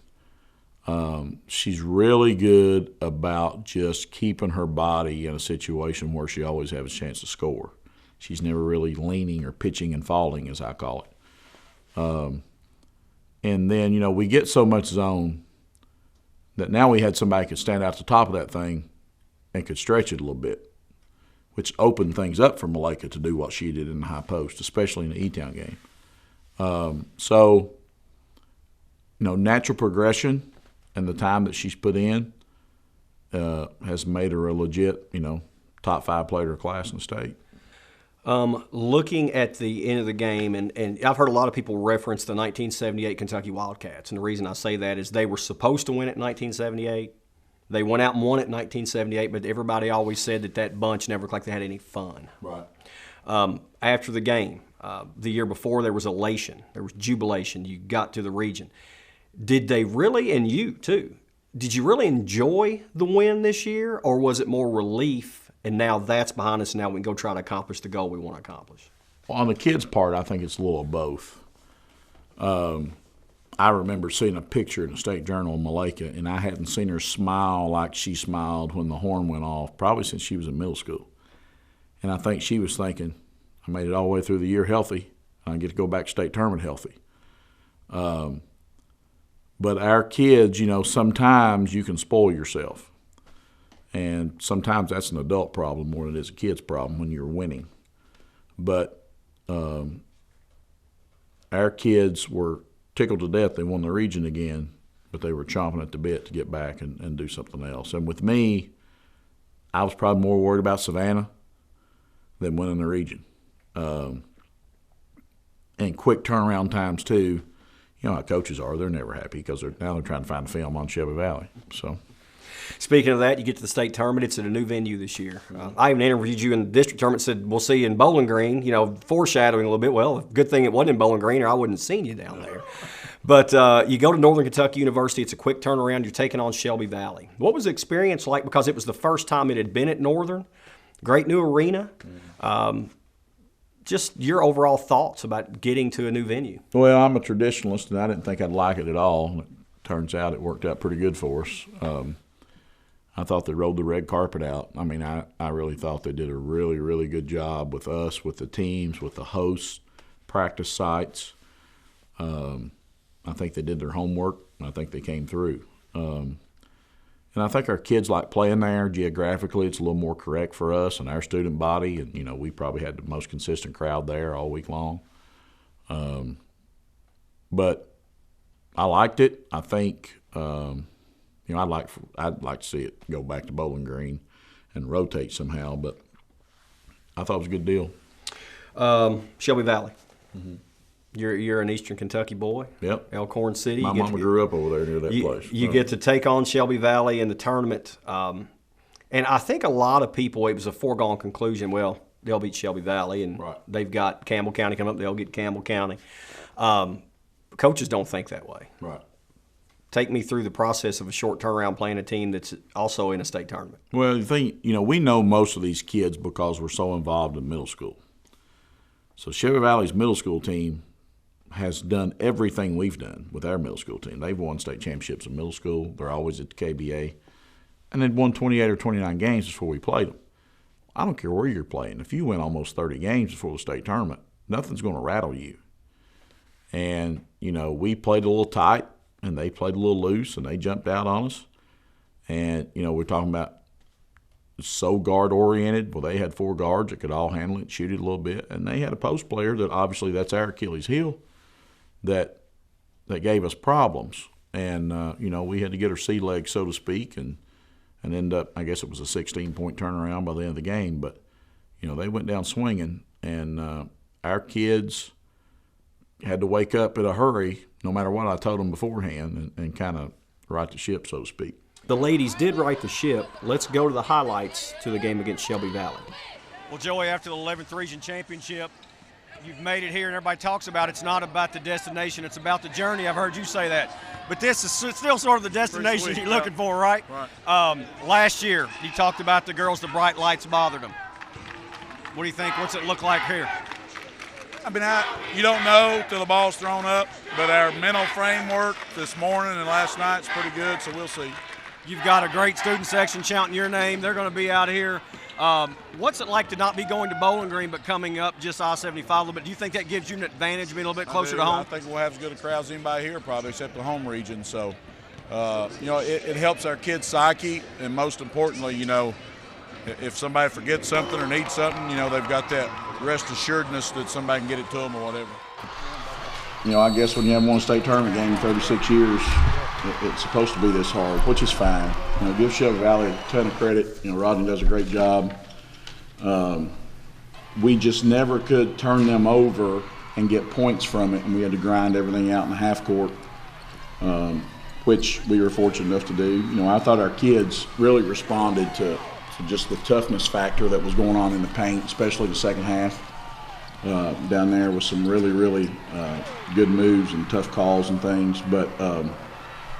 She's really good about just keeping her body in a situation where she always has a chance to score. She's never really leaning or pitching and falling, as I call it. And then, we get so much zone that now we had somebody could stand out the top of that thing and could stretch it a little bit, which opened things up for Malika to do what she did in the high post, especially in the E-Town game. Natural progression and the time that she's put in has made her a legit, top 5 player of class in the state. Looking at the end of the game, and I've heard a lot of people reference the 1978 Kentucky Wildcats, and the reason I say that is they were supposed to win it in 1978. They went out and won it in 1978, but everybody always said that bunch never looked like they had any fun. Right. After the game, the year before, there was elation. There was jubilation. You got to the region. Did they really, and you too, did you really enjoy the win this year, or was it more relief, and now that's behind us, and now we can go try to accomplish the goal we want to accomplish? Well, on the kids' part, I think it's a little of both. I remember seeing a picture in the State Journal of Malika, and I hadn't seen her smile like she smiled when the horn went off, probably since she was in middle school. And I think she was thinking, I made it all the way through the year healthy, and I get to go back to state tournament healthy. But our kids, sometimes you can spoil yourself. And sometimes that's an adult problem more than it is a kid's problem when you're winning. But our kids were tickled to death they won the region again, but they were chomping at the bit to get back and do something else. And with me, I was probably more worried about Savannah than winning the region. And quick turnaround times, too. You know how coaches are. They're never happy because now they're trying to find the film on Shelby Valley. So, Speaking of that, you get to the state tournament. It's at a new venue this year. I even interviewed you in the district tournament. Said we'll see you in Bowling Green. You know, foreshadowing a little bit. Well, good thing it wasn't in Bowling Green, or I wouldn't have seen you down there. But you go to Northern Kentucky University. It's a quick turnaround. You're taking on Shelby Valley. What was the experience like? Because it was the first time it had been at Northern. Great new arena. Just your overall thoughts about getting to a new venue. Well, I'm a traditionalist, and I didn't think I'd like it at all. It turns out it worked out pretty good for us. I thought they rolled the red carpet out. I mean, I really thought they did a really, really good job with us, with the teams, with the hosts, practice sites. I think they did their homework, and I think they came through. And I think our kids like playing there. Geographically, it's a little more correct for us and our student body. And, you know, we probably had the most consistent crowd there all week long. But I liked it. I think, you know, I'd like to see it go back to Bowling Green and rotate somehow. But I thought it was a good deal. Shelby Valley. Mm-hmm. You're an Eastern Kentucky boy. Yep. Elkhorn City. My mama grew up over there near that place. You get to take on Shelby Valley in the tournament. And I think a lot of people, it was a foregone conclusion, well, they'll beat Shelby Valley, and they've got Campbell County coming up, they'll get Campbell County. Coaches don't think that way. Right. Take me through the process of a short turnaround playing a team that's also in a state tournament. Well, the thing, you know, we know most of these kids because we're so involved in middle school. So Shelby Valley's middle school team has done everything we've done with our middle school team. They've won state championships in middle school. They're always at the KBA. And they'd won 28 or 29 games before we played them. I don't care where you're playing. If you win almost 30 games before the state tournament, nothing's going to rattle you. And, you know, we played a little tight, and they played a little loose, and they jumped out on us. And, you know, we're talking about so guard-oriented. Well, they had 4 guards that could all handle it, shoot it a little bit. And they had a post player that obviously that's our Achilles heel that gave us problems. And, you know, we had to get our sea legs, so to speak, and end up, I guess it was a 16-point turnaround by the end of the game. But, you know, they went down swinging, and our kids had to wake up in a hurry, no matter what I told them beforehand, and kind of right the ship, so to speak. The ladies did right the ship. Let's go to the highlights to the game against Shelby Valley. Well, Joey, after the 11th Region Championship, you've made it here, and everybody talks about it's not about the destination, it's about the journey. I've heard you say that. But this is still sort of the destination you're looking for, right? Right. Last year, you talked about the girls, the bright lights bothered them. What do you think? What's it look like here? I mean, you don't know till the ball's thrown up, but our mental framework this morning and last night's pretty good, so we'll see. You've got a great student section chanting your name. They're going to be out here. What's it like to not be going to Bowling Green but coming up just I-75 a little bit? Do you think that gives you an advantage being a little bit closer to home? I think we'll have as good a crowd as anybody here probably except the home region. So, you know, it helps our kids' psyche, and most importantly, you know, if somebody forgets something or needs something, you know, they've got that rest assuredness that somebody can get it to them or whatever. You know, I guess when you haven't won a state tournament game in 36 years, it's supposed to be this hard, which is fine. You know, give Shelby Valley a ton of credit. You know, Rodney does a great job. We just never could turn them over and get points from it, and we had to grind everything out in the half court, which we were fortunate enough to do. You know, I thought our kids really responded to just the toughness factor that was going on in the paint, especially the second half. Down there with some really, really good moves and tough calls and things. But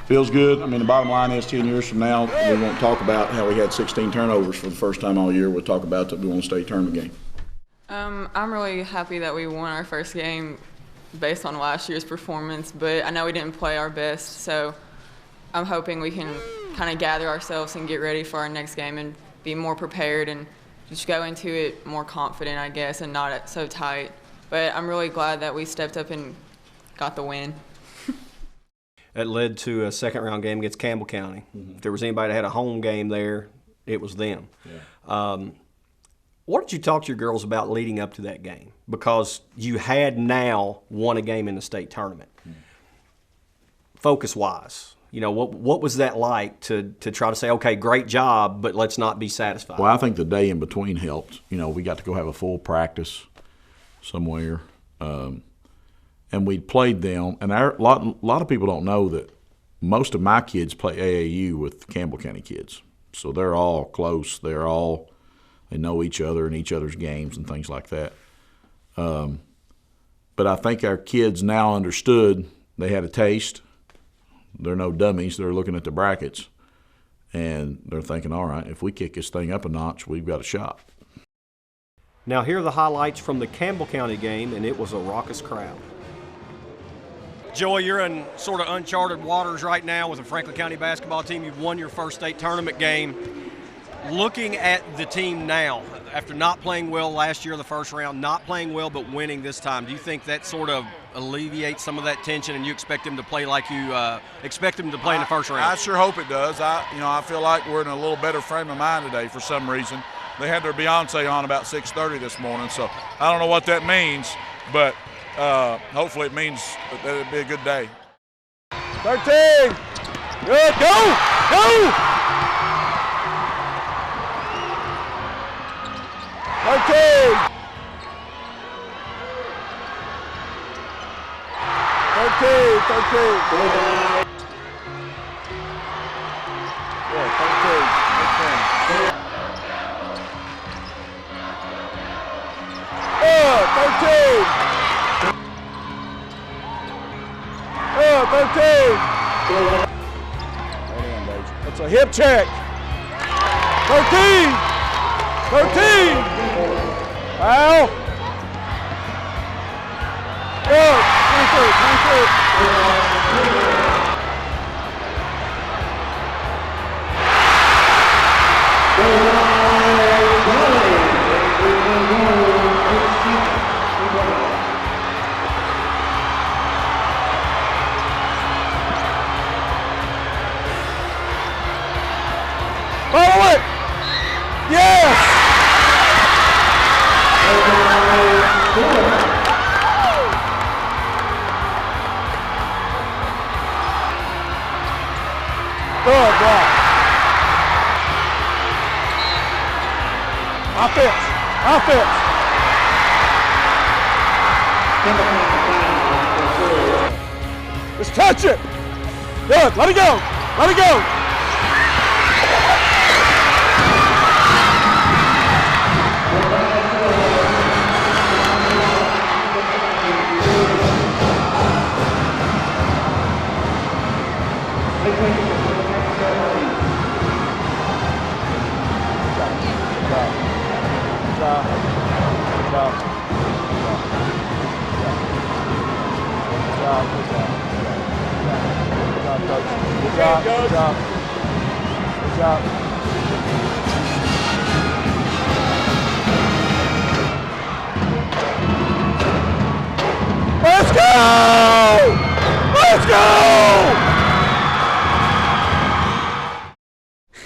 feels good. I mean, the bottom line is 10 years from now, we won't talk about how we had 16 turnovers for the first time all year. We'll talk about that we won a state tournament game. I'm really happy that we won our first game based on last year's performance, but I know we didn't play our best, so I'm hoping we can kind of gather ourselves and get ready for our next game and be more prepared and just go into it more confident, I guess, and not so tight. But I'm really glad that we stepped up and got the win. That led to a second-round game against Campbell County. If there was anybody that had a home game there, it was them. Yeah. What did you talk to your girls about leading up to that game? Because you had now won a game in the state tournament. Focus-wise, you know, what was that like to try to say, okay, great job, but let's not be satisfied? Well, I think the day in between helped. You know, we got to go have a full practice somewhere, and we played them. And a lot of people don't know that most of my kids play AAU with Campbell County kids. So they're all close. They know each other and each other's games and things like that. But I think our kids now understood they had a taste. They're no dummies. They're looking at the brackets, and they're thinking, all right, if we kick this thing up a notch, we've got a shot. Now here are the highlights from the Campbell County game, and it was a raucous crowd. Joey, you're in sort of uncharted waters right now with the Franklin County basketball team. You've won your first state tournament game. Looking at the team now, after not playing well last year in the first round, not playing well but winning this time, do you think that sort of alleviates some of that tension and you expect them to play like you expect them to play in the first round? I sure hope it does. I feel like we're in a little better frame of mind today for some reason. They had their Beyonce on about 6:30 this morning, so I don't know what that means, but hopefully it means that it'll be a good day. 13. Good. Go! Go! 13. 13. Yeah, 13. 13. It's a hip check. 13. 13. Foul. 23. Follow it! Yes! Good block. Offense. Just touch it. Good. Let it go. Let it go. Good job. Let's go! Let's go!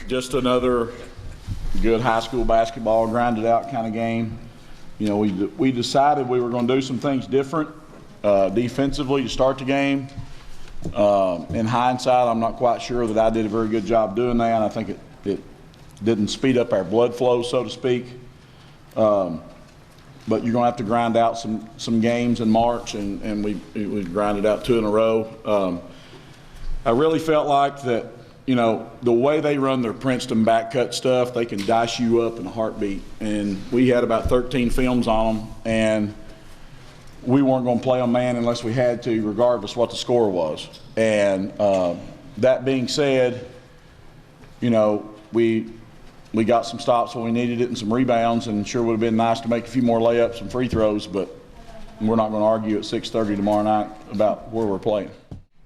Just another good high school basketball, grinded out kind of game. You know, we decided we were going to do some things different defensively to start the game. In hindsight, I'm not quite sure that I did a very good job doing that. I think it didn't speed up our blood flow, so to speak. But you're going to have to grind out some games in March, and we grinded out 2 in a row. I really felt like that, you know, the way they run their Princeton back cut stuff, they can dice you up in a heartbeat. And we had about 13 films on them, and we weren't going to play on man unless we had to, regardless what the score was. And that being said, you know, we got some stops when we needed it and some rebounds, and sure would have been nice to make a few more layups and free throws, but we're not going to argue at 6:30 tomorrow night about where we're playing.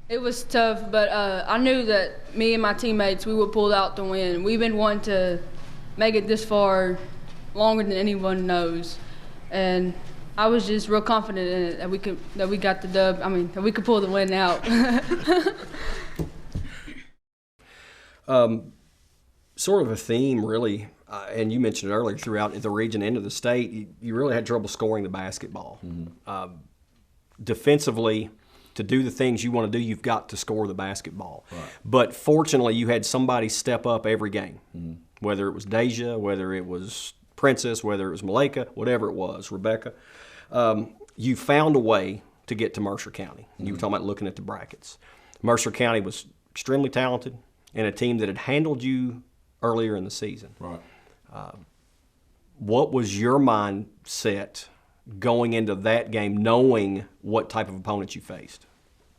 It was tough, but I knew that me and my teammates, we would pull out the win. We've been wanting to make it this far longer than anyone knows, and I was just real confident in it that we got the dub. I mean, that we could pull the win out. Sort of a theme, really, and you mentioned it earlier, throughout the region and of the state, you really had trouble scoring the basketball. Mm-hmm. Defensively, to do the things you want to do, you've got to score the basketball. Right. But fortunately, you had somebody step up every game, mm-hmm. whether it was Deja, whether it was Princess, whether it was Malika, whatever it was, Rebecca. You found a way to get to Mercer County. Mm-hmm. You were talking about looking at the brackets. Mercer County was extremely talented, and a team that had handled you earlier in the season. Right. What was your mindset going into that game, knowing what type of opponent you faced?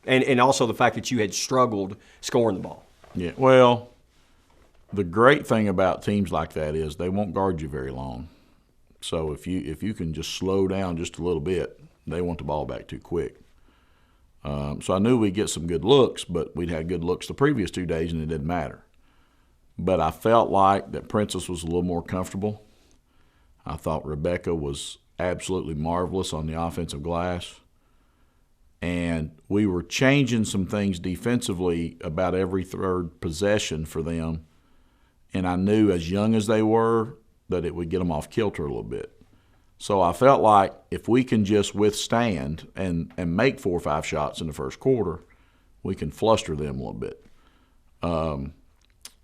And also the fact that you had struggled scoring the ball. Yeah, well, the great thing about teams like that is they won't guard you very long. So if you can just slow down just a little bit, they want the ball back too quick. So I knew we'd get some good looks, but we'd had good looks the previous 2 days, and it didn't matter. But I felt like that Princess was a little more comfortable. I thought Rebecca was absolutely marvelous on the offensive glass. And we were changing some things defensively about every third possession for them. And I knew, as young as they were, that it would get them off kilter a little bit. So I felt like if we can just withstand and make 4 or 5 shots in the first quarter, we can fluster them a little bit. And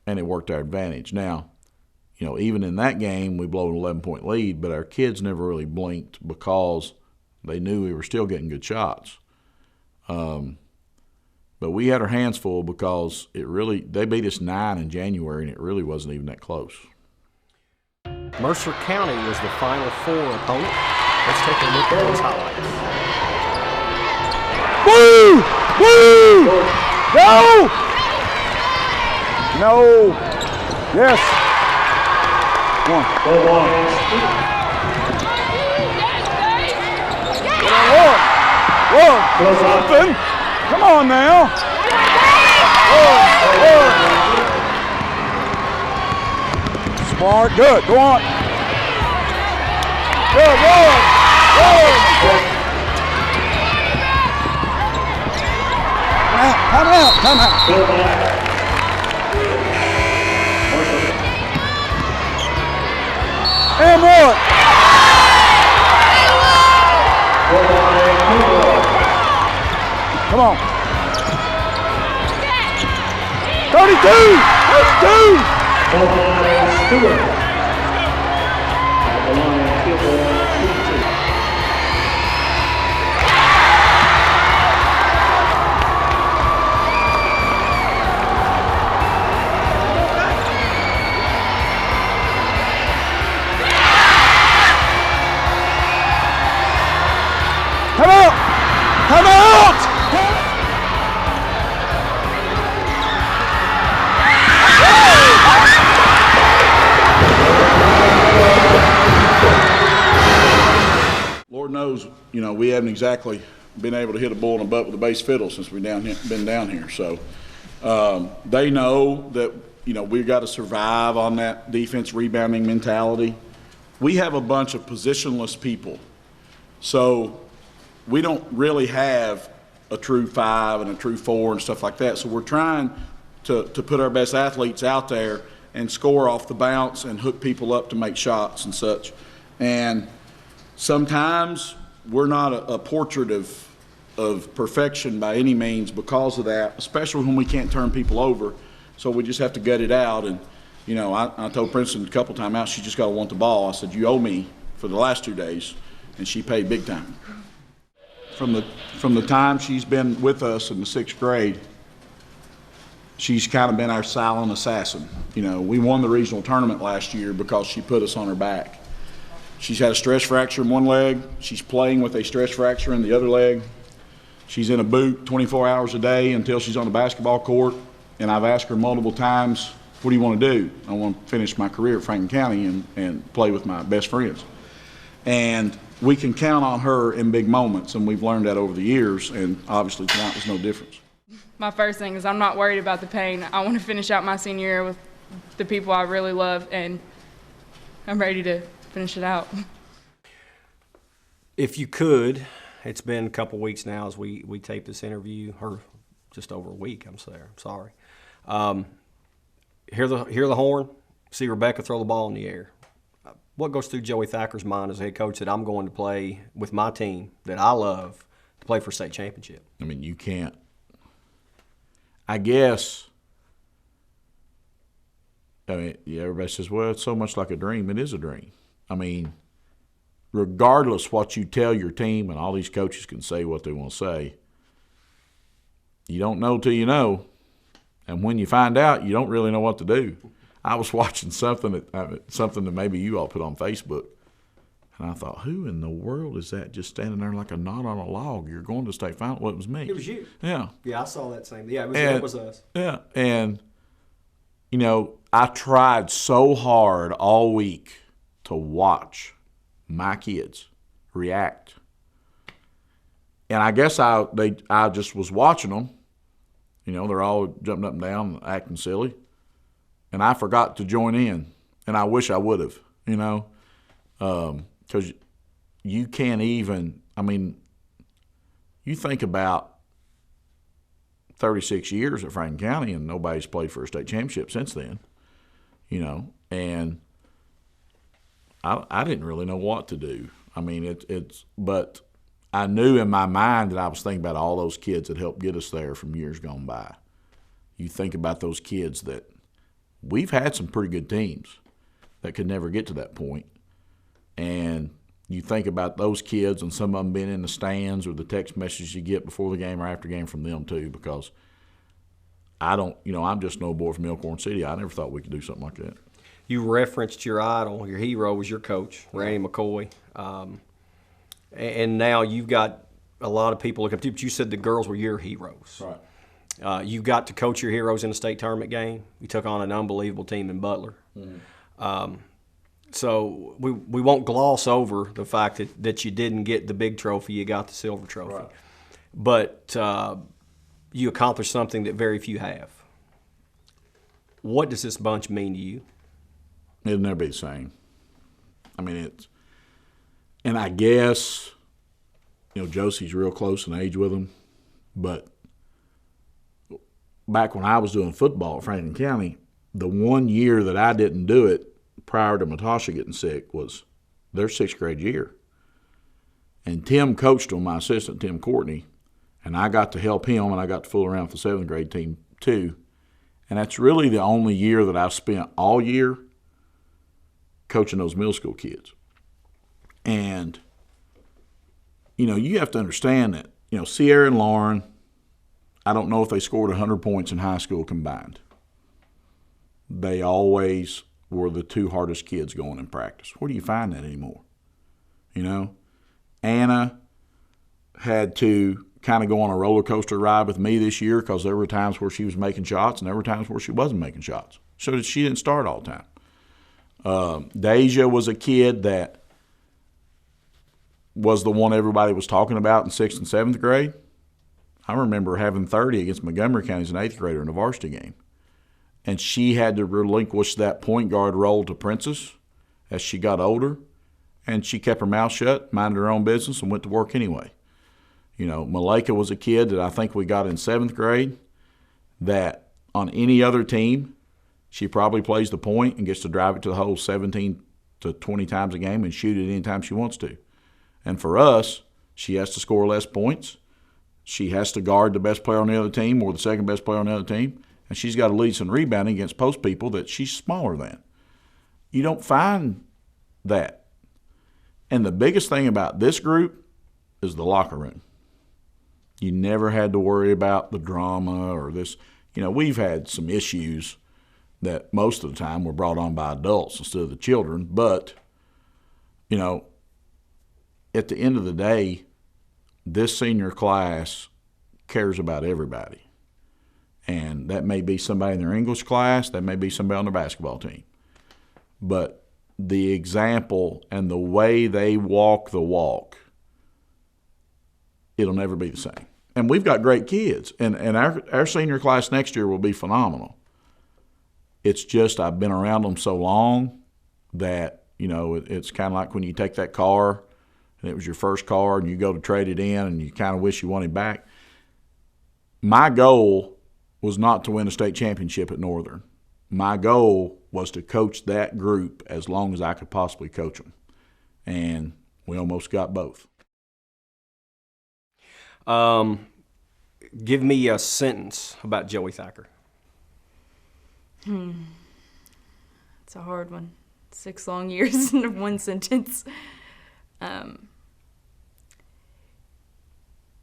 it worked our advantage. Now, even in that game, we blow an 11-point lead, but our kids never really blinked because they knew we were still getting good shots. But we had our hands full because they beat us 9 in January, and it really wasn't even that close. Mercer County was the Final Four opponent. Let's take a look at those highlights. Woo! Woo! Go! No. Yes. One. One. Something. Come on now. One. Smart. Good. Go on. Good. One. Time out. And one. Come on. 32. Come out! Come out! Lord knows, we haven't exactly been able to hit a bull in the butt with a bass fiddle since we've been down here. So they know that, we've got to survive on that defense rebounding mentality. We have a bunch of positionless people. So we don't really have a true 5 and a true 4 and stuff like that. So we're trying to put our best athletes out there and score off the bounce and hook people up to make shots and such. And sometimes we're not a portrait of perfection by any means because of that, especially when we can't turn people over. So we just have to gut it out. And, I told Princeton a couple times, she just got to want the ball. I said, you owe me for the last 2 days. And she paid big time. From the time she's been with us in the 6th grade, she's kind of been our silent assassin. We won the regional tournament last year because she put us on her back. She's had a stress fracture in one leg. She's playing with a stress fracture in the other leg. She's in a boot 24 hours a day until she's on the basketball court. And I've asked her multiple times, what do you want to do? I want to finish my career at Franklin County and play with my best friends. And we can count on her in big moments, and we've learned that over the years, and obviously tonight was no difference. My first thing is I'm not worried about the pain. I want to finish out my senior year with the people I really love, and I'm ready to finish it out. If you could, it's been a couple weeks now as we taped this interview, or just over a week, I'm sorry. Hear the horn, see Rebecca throw the ball in the air. What goes through Joey Thacker's mind as head coach that I'm going to play with my team that I love to play for state championship? I mean, you can't. I guess, everybody says, well, it's so much like a dream. It is a dream. I mean, regardless what you tell your team, and all these coaches can say what they want to say, you don't know till you know. And when you find out, you don't really know what to do. I was watching something that maybe you all put on Facebook, and I thought, who in the world is that just standing there like a knot on a log? You're going to state final. Well, it was me. It was you. Yeah. Yeah, I saw that same. Yeah, it was us. Yeah, and, I tried so hard all week to watch my kids react. And I guess I just was watching them. They're all jumping up and down, acting silly. And I forgot to join in. And I wish I would have, because you can't even, you think about 36 years at Franklin County and nobody's played for a state championship since then, and I didn't really know what to do. But I knew in my mind that I was thinking about all those kids that helped get us there from years gone by. You think about those kids that we've had some pretty good teams that could never get to that point. And you think about those kids and some of them being in the stands or the text messages you get before the game or after game from them too, because I'm just no boy from Elkhorn City. I never thought we could do something like that. You referenced your idol, your hero was your coach, Randy McCoy. And now you've got a lot of people looking up to you, but you said the girls were your heroes. Right. You got to coach your heroes in a state tournament game. You took on an unbelievable team in Butler. Mm-hmm. So we won't gloss over the fact that you didn't get the big trophy, you got the silver trophy. Right. But you accomplished something that very few have. What does this bunch mean to you? It'll never be the same. And I guess, Josie's real close in age with him, but back when I was doing football at Franklin County, the 1 year that I didn't do it prior to Matasha getting sick was their 6th grade year. And Tim coached them, my assistant, Tim Courtney, and I got to help him, and I got to fool around with the 7th grade team too. And that's really the only year that I've spent all year coaching those middle school kids. And, you have to understand that, Sierra and Lauren, I don't know if they scored 100 points in high school combined. They always were the 2 hardest kids going in practice. Where do you find that anymore? Anna had to kind of go on a roller coaster ride with me this year because there were times where she was making shots and there were times where she wasn't making shots. So she didn't start all the time. Deja was a kid that was the one everybody was talking about in 6th and 7th grade. I remember having 30 against Montgomery County as an 8th grader in a varsity game. And she had to relinquish that point guard role to Princess as she got older. And she kept her mouth shut, minded her own business, and went to work anyway. Malika was a kid that I think we got in 7th grade that on any other team, she probably plays the point and gets to drive it to the hole 17 to 20 times a game and shoot it anytime she wants to. And for us, she has to score less points. She has to guard the best player on the other team or the second best player on the other team. And she's got to lead some rebounding against post people that she's smaller than. You don't find that. And the biggest thing about this group is the locker room. You never had to worry about the drama or this. We've had some issues that most of the time were brought on by adults instead of the children. But, at the end of the day, this senior class cares about everybody. And that may be somebody in their English class, that may be somebody on their basketball team. But the example and the way they walk the walk, it'll never be the same. And we've got great kids. And our senior class next year will be phenomenal. It's just I've been around them so long that, it's kind of like when you take that car and it was your first car and you go to trade it in and you kind of wish you wanted back. My goal was not to win a state championship at Northern. My goal was to coach that group as long as I could possibly coach them. And we almost got both. Give me a sentence about Joey Thacker. It's a hard one. 6 long years in one sentence.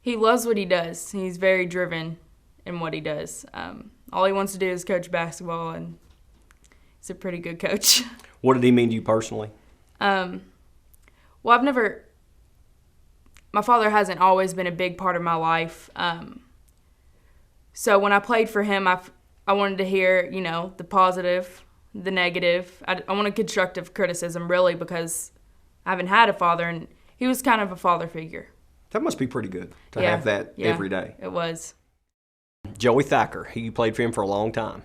He loves what he does. He's very driven in what he does. all he wants to do is coach basketball, and he's a pretty good coach. What did he mean to you personally? Well, my father hasn't always been a big part of my life. So when I played for him, I wanted to hear, the positive, the negative. I wanted constructive criticism, really, because I haven't had a father, and he was kind of a father figure. That must be pretty good to have that every day. It was. Joey Thacker, you played for him for a long time.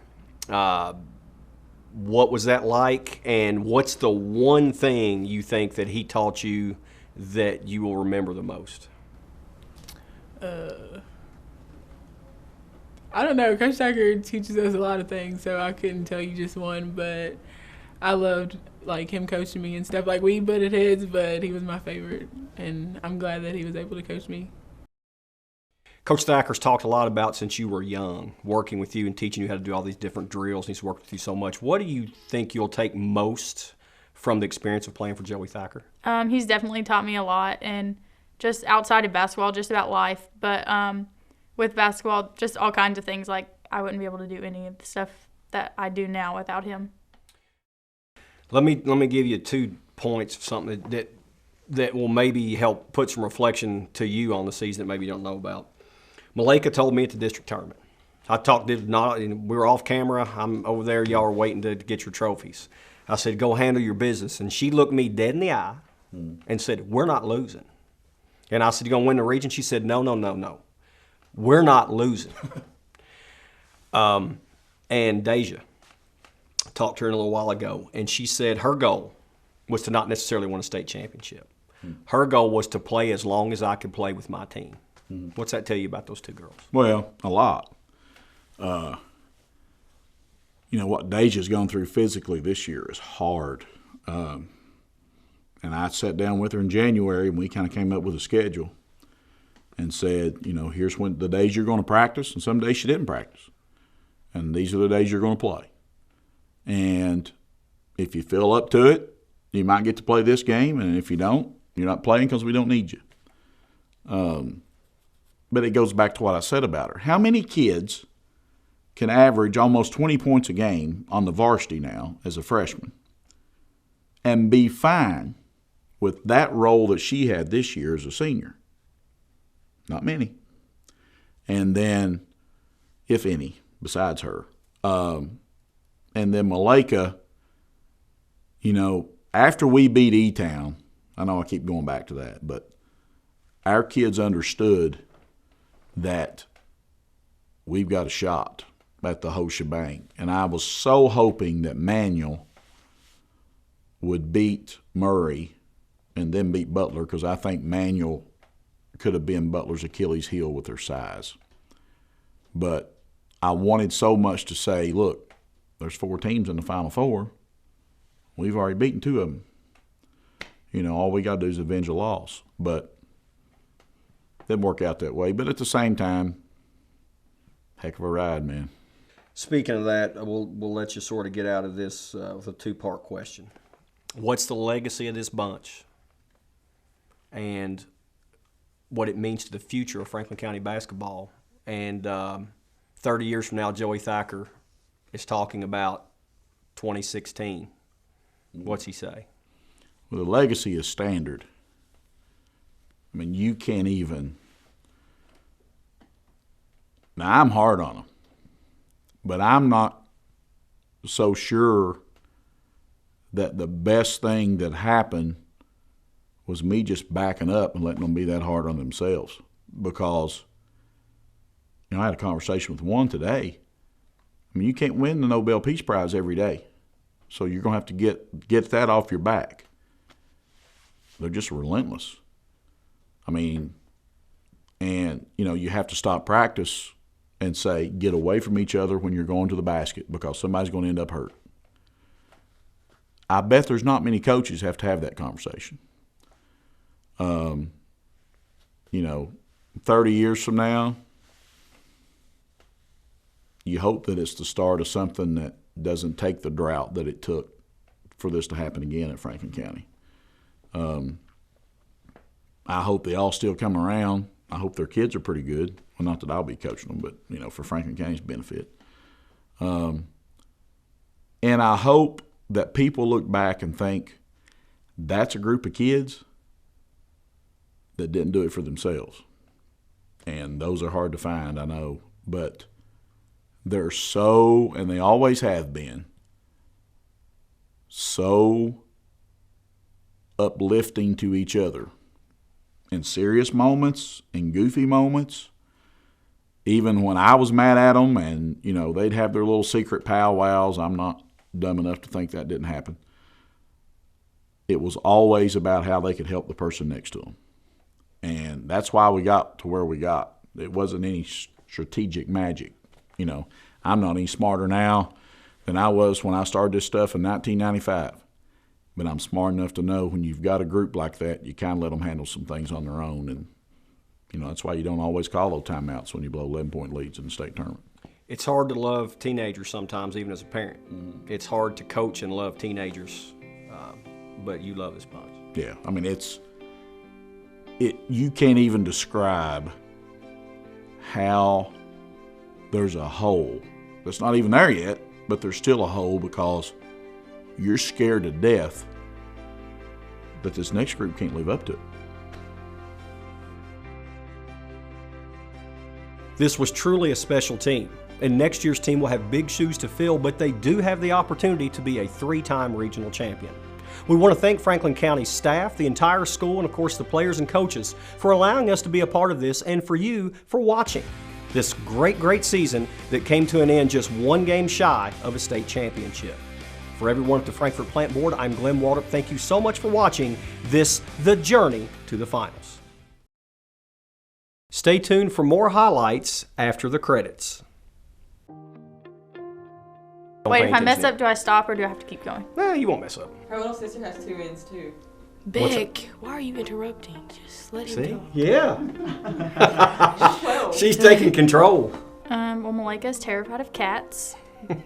What was that like, and what's the one thing you think that he taught you that you will remember the most? I don't know. Coach Thacker teaches us a lot of things, so I couldn't tell you just one, but I loved him coaching me and stuff. We butted heads, but he was my favorite, and I'm glad that he was able to coach me. Coach Thacker's talked a lot about, since you were young, working with you and teaching you how to do all these different drills, and he's worked with you so much. What do you think you'll take most from the experience of playing for Joey Thacker? He's definitely taught me a lot, and just outside of basketball, just about life. But with basketball, just all kinds of things. I wouldn't be able to do any of the stuff that I do now without him. Let me give you 2 points of something that will maybe help put some reflection to you on the season that maybe you don't know about. Malaika told me at the district tournament. We were off camera. I'm over there. Y'all are waiting to get your trophies. I said, go handle your business. And she looked me dead in the eye and said, we're not losing. And I said, you going to win the region? She said, no. We're not losing. And Deja, I talked to her a little while ago, and she said her goal was to not necessarily win a state championship. Her goal was to play as long as I could play with my team. What's that tell you about those 2 girls? Well, a lot. What Deja's gone through physically this year is hard. And I sat down with her in January, and we kind of came up with a schedule and said, here's when the days you're going to practice, and some days she didn't practice. And these are the days you're going to play. And if you feel up to it, you might get to play this game, and if you don't, you're not playing because we don't need you. But it goes back to what I said about her. How many kids can average almost 20 points a game on the varsity now as a freshman and be fine with that role that she had this year as a senior? Not many. And then, if any, besides her. And then Malaika, after we beat E-Town, I know I keep going back to that, but our kids understood that we've got a shot at the whole shebang. And I was so hoping that Manuel would beat Murray and then beat Butler, because I think Manuel could have been Butler's Achilles heel with her size. But I wanted so much to say, look, there's 4 teams in the Final Four. We've already beaten 2 of them. All we got to do is avenge a loss. But it didn't work out that way. But at the same time, heck of a ride, man. Speaking of that, we'll let you sort of get out of this with a 2-part question. What's the legacy of this bunch, and what it means to the future of Franklin County basketball? And 30 years from now, Joey Thacker is talking about 2016. What's he say? Well, the legacy is standard. I mean, you can't even. Now, I'm hard on them, but I'm not so sure that the best thing that happened was me just backing up and letting them be that hard on themselves. Because, I had a conversation with one today. I mean, you can't win the Nobel Peace Prize every day. So you're going to have to get that off your back. They're just relentless. I mean, and, you have to stop practice and say, get away from each other when you're going to the basket, because somebody's going to end up hurt. I bet there's not many coaches have to have that conversation. 30 years from now, you hope that it's the start of something that doesn't take the drought that it took for this to happen again at Franklin County. I hope they all still come around. I hope their kids are pretty good. Well, not that I'll be coaching them, but, for Franklin County's benefit. And I hope that people look back and think that's a group of kids that didn't do it for themselves. And those are hard to find, I know. But they're so, and they always have been, so uplifting to each other in serious moments, in goofy moments. Even when I was mad at them and, you know, they'd have their little secret powwows, I'm not dumb enough to think that didn't happen. It was always about how they could help the person next to them. And that's why we got to where we got. It wasn't any strategic magic. You know, I'm not any smarter now than I was when I started this stuff in 1995. But I'm smart enough to know when you've got a group like that, you kind of let them handle some things on their own. And, you know, that's why you don't always call those timeouts when you blow 11-point leads in the state tournament. It's hard to love teenagers sometimes, even as a parent. It's hard to coach and love teenagers, but you love this bunch. Yeah, I mean, you can't even describe how there's a hole that's not even there yet, but there's still a hole because you're scared to death that this next group can't live up to it. This was truly a special team, and next year's team will have big shoes to fill, but they do have the opportunity to be a 3-time regional champion. We want to thank Franklin County staff, the entire school, and of course the players and coaches for allowing us to be a part of this, and for you for watching this great season that came to an end just one game shy of a state championship. For everyone at the Frankfort Plant Board, I'm Glenn Waldup. Thank you so much for watching this, The Journey to the Finals. Stay tuned for more highlights after the credits. Wait, if I mess up, do I stop or do I have to keep going? Well, you won't mess up. Her little sister has 2 ends too. Beck, why are you interrupting? Just let him go. Yeah. She's taking control. Well, Malika's terrified of cats,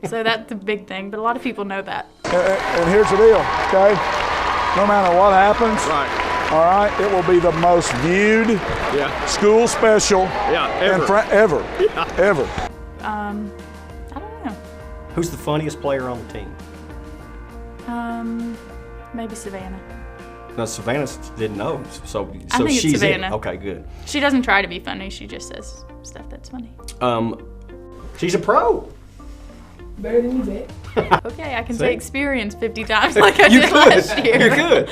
so that's a big thing, but a lot of people know that. And here's the deal, okay? No matter what happens, all right, it will be the most viewed school special ever. Ever. I don't know. Who's the funniest player on the team? Maybe Savannah. No, Savannah didn't know, so I think it's she's Savannah. in. Okay, good. She doesn't try to be funny. She just says stuff that's funny. She's a pro. Better than you, Beck. Okay, I can say experience 50 times like I did could. last year. You could.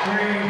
Three.